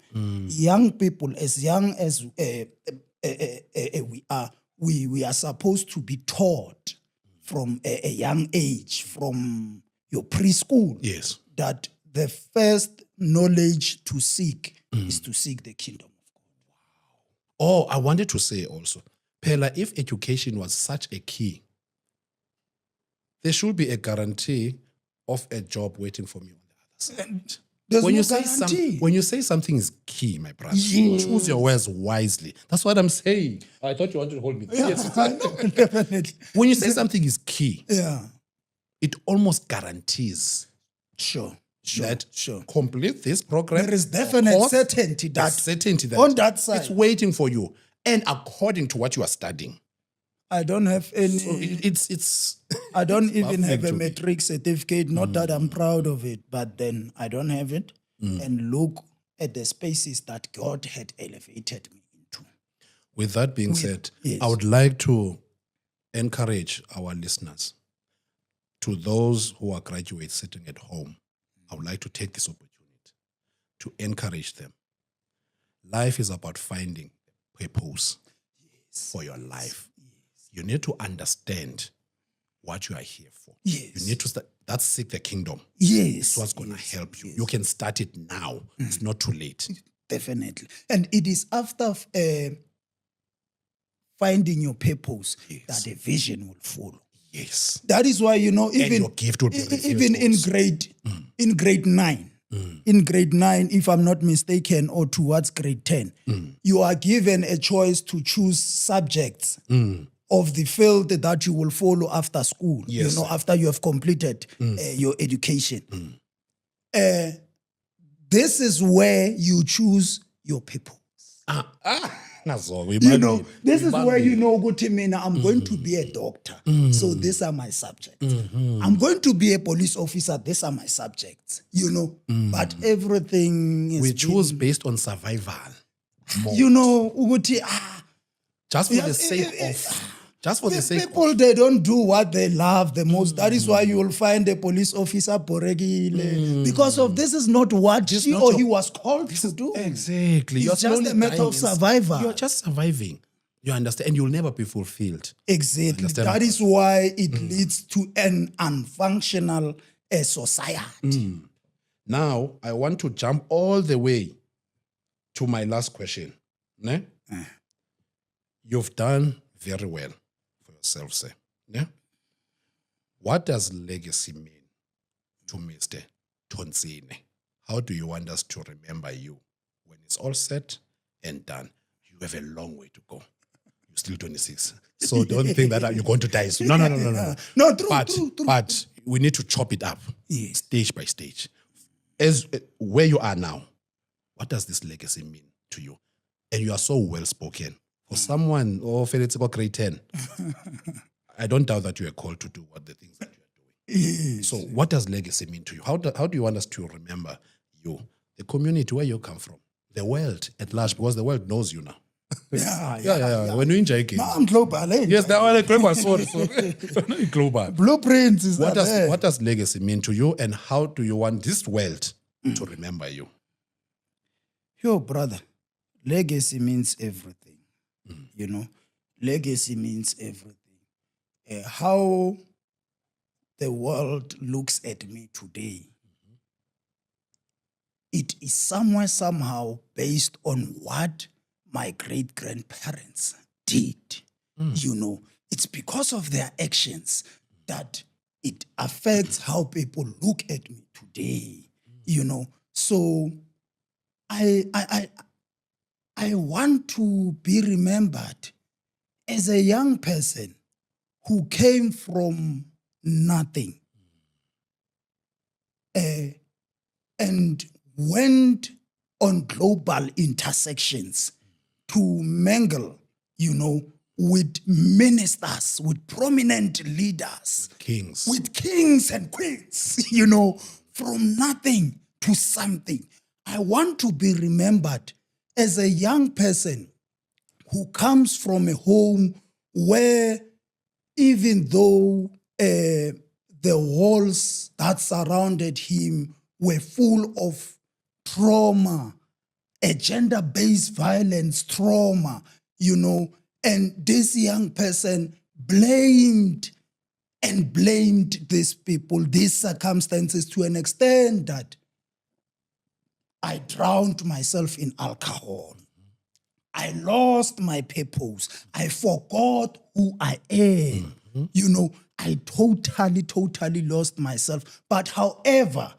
Young people, as young as we are, we are supposed to be taught from a young age, from your preschool, Yes. that the first knowledge to seek is to seek the kingdom of God. Oh, I wanted to say also, Pela, if education was such a key, there should be a guarantee of a job waiting for me on the other side. There's When no you say guarantee. when you say something is key, my brother, Yes. choose your words wisely. That's what I'm saying. I thought you wanted to hold me. Yes. Definitely. When you say something is key, Yeah. it almost guarantees Sure. that Sure. complete this program. There is definite course, certainty that there's certainty that on that side, it's waiting for you, and according to what you are studying. I don't have any. So it's I don't it's even have a baffling to me. matric certificate. Not that I'm proud of it, but then I don't have it. And look at the spaces that God had elevated me into. With that being said, yes. I would like to encourage our listeners, to those who are graduates sitting at home, I would like to take this opportunity to encourage them. Life is about finding purpose for your life. You need to understand what you are here for. Yes. You need to that's seek the kingdom. Yes. It's what's going to help you. You can start it now. It's not too late. Definitely. And it is after finding your purpose that the vision will follow. Yes. That is why, even your gift will be revealed even in also. grade 9, in grade 9, if I'm not mistaken, or towards grade 10, you are given a choice to choose subjects of the field that you will follow after school, Yes. after you have completed your education. This is where you choose your people. You know, this is where you know, good mina, I'm going to be a doctor. So these are my subjects. I'm going to be a police officer. These are my subjects. You know, but everything is we choose based on survival. you know, ukuthi, Just for the sake of, just for the these sake people, they don't do what they love the most. That is why you will find a police officer boregile. Because of this is not what she not or your- he was called to do. Exactly. It's just a matter of survival. You're just surviving. You understand? And you'll never be fulfilled. Exactly. Understand? That is why it leads to an unfunctional society. Now, I want to jump all the way to my last question. Ne? You've done very well for yourself, sir. Yeah? What does legacy mean to Mr. Tonsine? How do you want us to remember you when it's all said and done? You have a long way to go. You're still 26. So don't think that you're going to die soon. No. No, true, But, true. but we need to chop it up Yes. stage by stage. As where you are now, what does this legacy mean to you? And you are so well spoken. For someone, it's about grade 10, I don't doubt that you are called to do what the things that you are doing. Yes. So what does legacy mean to you? How do you want us to remember you, the community where you come from, the world at large, because the world knows you now. Yeah. When you enjoy No, I'm global. Eh? yes, that one global. Sorry. Not global. Blueprints is What not there. does legacy mean to you, and how do you want this world to remember you? Yo, brother, legacy means everything. You know, legacy means everything. How the world looks at me today, it is somewhere, somehow based on what my great grandparents did. You know, it's because of their actions that it affects how people look at me today. You know, so I want to be remembered as a young person who came from nothing and went on global intersections to mingle, you know, with ministers, with prominent leaders, Kings. with kings and queens, you know, from nothing to something. I want to be remembered as a young person who comes from a home where even though the walls that surrounded him were full of trauma, a gender-based violence trauma, you know, and this young person blamed these people, these circumstances to an extent that I drowned myself in alcohol. I lost my purpose. I forgot who I am. You know, I totally lost myself. But however,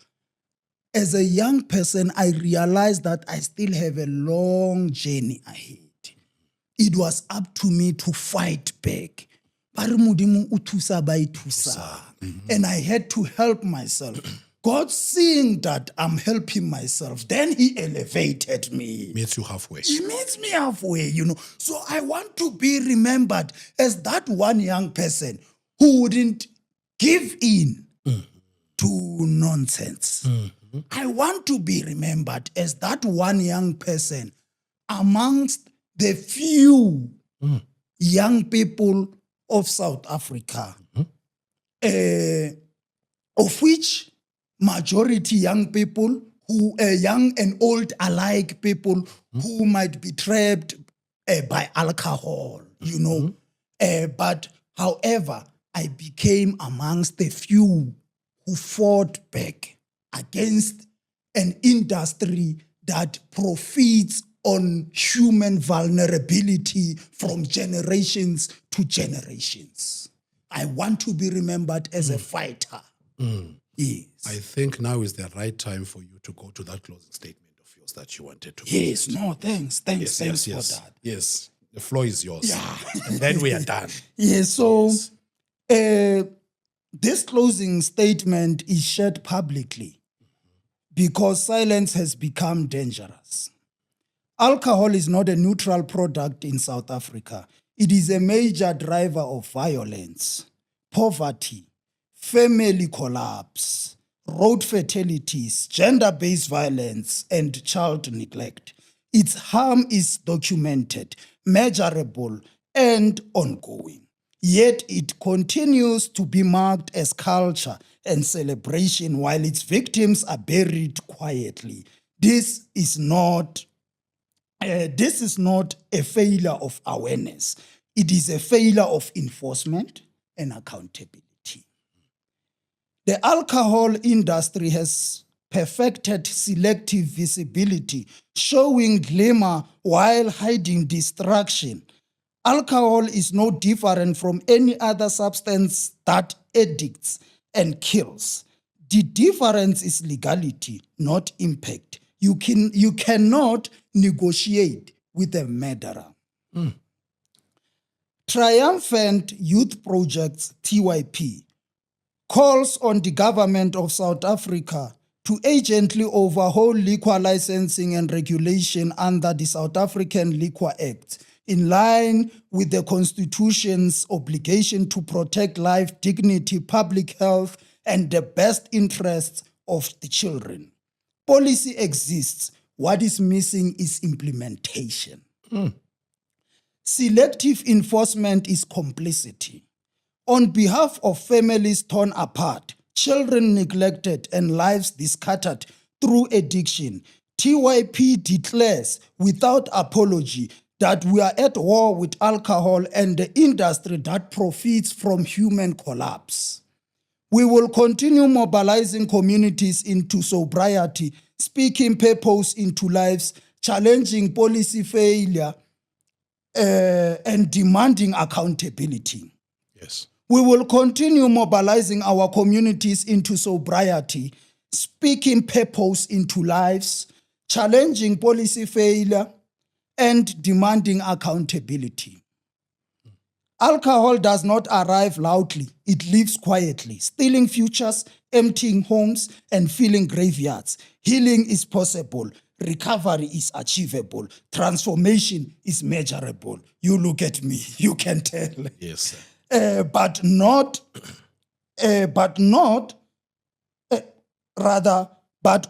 as a young person, I realized that I still have a long journey ahead. It was up to me to fight back. And I had to help myself. God, seeing that I'm helping myself, then he elevated me. Meets you halfway. He meets me halfway, you know. So I want to be remembered as that one young person who wouldn't give in to nonsense. I want to be remembered as that one young person amongst the few young people of South Africa, of which majority young people who young and old alike people who might be trapped by alcohol, you know. But however, I became amongst the few who fought back against an industry that profits on human vulnerability from generations to generations. I want to be remembered as a fighter. Yes. I think now is the right time for you to go to that closing statement of yours that you wanted to. Yes, no, thanks for that. Yes, the floor is yours. Yeah. And then we are done. Yes, so this closing statement is shared publicly because silence has become dangerous. Alcohol is not a neutral product in South Africa. It is a major driver of violence, poverty, family collapse, road fatalities, gender-based violence, and child neglect. Its harm is documented, measurable, and ongoing. Yet it continues to be marked as culture and celebration while its victims are buried quietly. This is not a failure of awareness. It is a failure of enforcement and accountability. The alcohol industry has perfected selective visibility, showing glimmer while hiding destruction. Alcohol is no different from any other substance that addicts and kills. The difference is legality, not impact. You cannot negotiate with a murderer. Triumphant Youth Projects, TYP, calls on the government of South Africa to urgently overhaul liquor licensing and regulation under the South African Liquor Act, in line with the Constitution's obligation to protect life, dignity, public health, and the best interests of the children. Policy exists. What is missing is implementation. Selective enforcement is complicity. On behalf of families torn apart, children neglected, and lives discarded through addiction, TYP declares without apology that we are at war with alcohol and the industry that profits from human collapse. We will continue mobilizing communities into sobriety, speaking purpose into lives, challenging policy failure, and demanding accountability. Yes. We will continue mobilizing our communities into sobriety, speaking purpose into lives, challenging policy failure, and demanding accountability. Alcohol does not arrive loudly. It lives quietly, stealing futures, emptying homes, and filling graveyards. Healing is possible. Recovery is achievable. Transformation is measurable. You look at me, you can tell. Yes, sir. But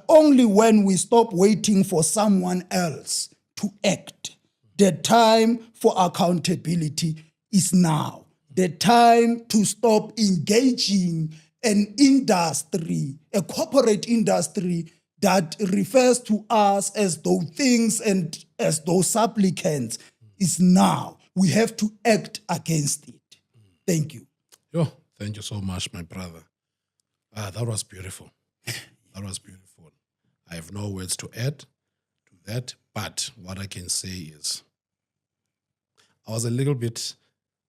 only when we stop waiting for someone else to act. The time for accountability is now. The time to stop engaging an industry, a corporate industry that refers to us as those things and as those supplicants is now. We have to act against it. Thank you. Yo, thank you so much, my brother. That was beautiful. That was beautiful. I have no words to add to that, but what I can say is I was a little bit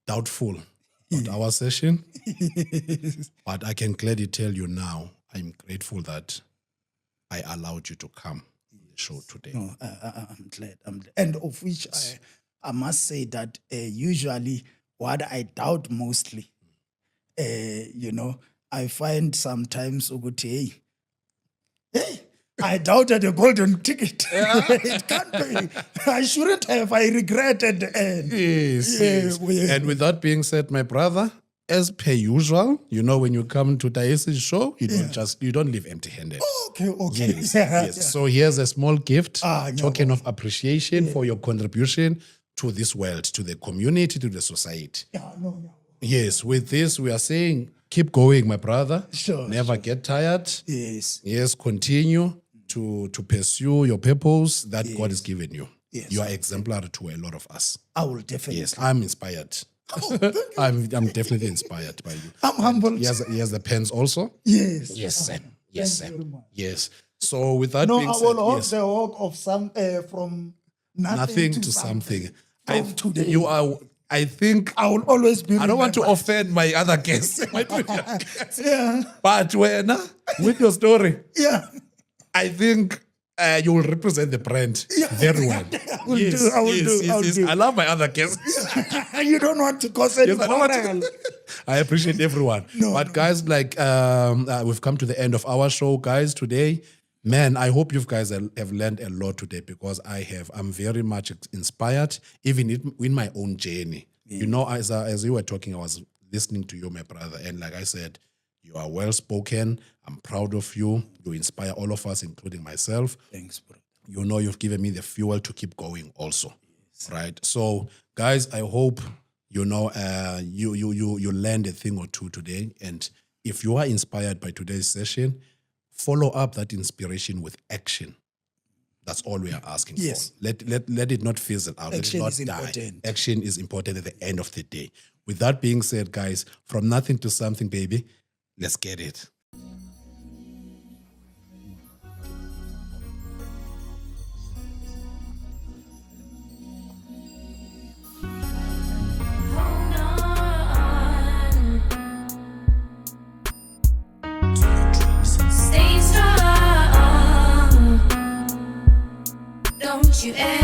doubtful about our session, but I can gladly tell you now, I'm grateful that I allowed you to come on the show today. No, I'm glad. And of which I must say that usually what I doubt mostly, I find sometimes, hey, I doubted a golden ticket. It can't be. I shouldn't have. I regretted. Yes. And with that being said, my brother, as per usual, when you come to Taisi's show, you don't leave empty-handed. Okay. Yes, yes. So here's a small gift, token of appreciation for your contribution to this world, to the community, to the society. Yes, with this, we are saying, keep going, my brother. Sure. Never get tired. Yes. Yes, continue to pursue your purpose that God has given you. Yes. You are exemplary to a lot of us. I will definitely. Yes, I'm inspired. I'm definitely inspired by you. I'm humbled. He has the pens also. Yes. Yes, sir. Yes, sir. Thank you very much. Yes. So with that No, being I said, will hold yes, the walk of some from nothing to something. Today. I think I will always be. I don't want to offend my other guests, my previous guests. But with your story, I think you will represent the brand very well. I will do. I love my other guests. You don't want to cause any quarrel. I appreciate everyone. No, but guys, we've come to the end of our show, guys, today. Man, I hope you guys have learned a lot today because I have. I'm very much inspired, even in my own journey. You know, as you were talking, I was listening to you, my brother, and like I said, you are well spoken. I'm proud of you. You inspire all of us, including myself. Thanks, bro. You know, you've given me the fuel to keep going also, right? So, guys, I hope, you know, you learned a thing or two today. And if you are inspired by today's session, follow up that inspiration with action. That's all we are asking Yes. for. Let it not fizzle out. Action Let it is not die. important. Action is important at the end of the day. With that being said, guys, from nothing to something, baby, let's get it. Hold on. Stay strong. Don't you ever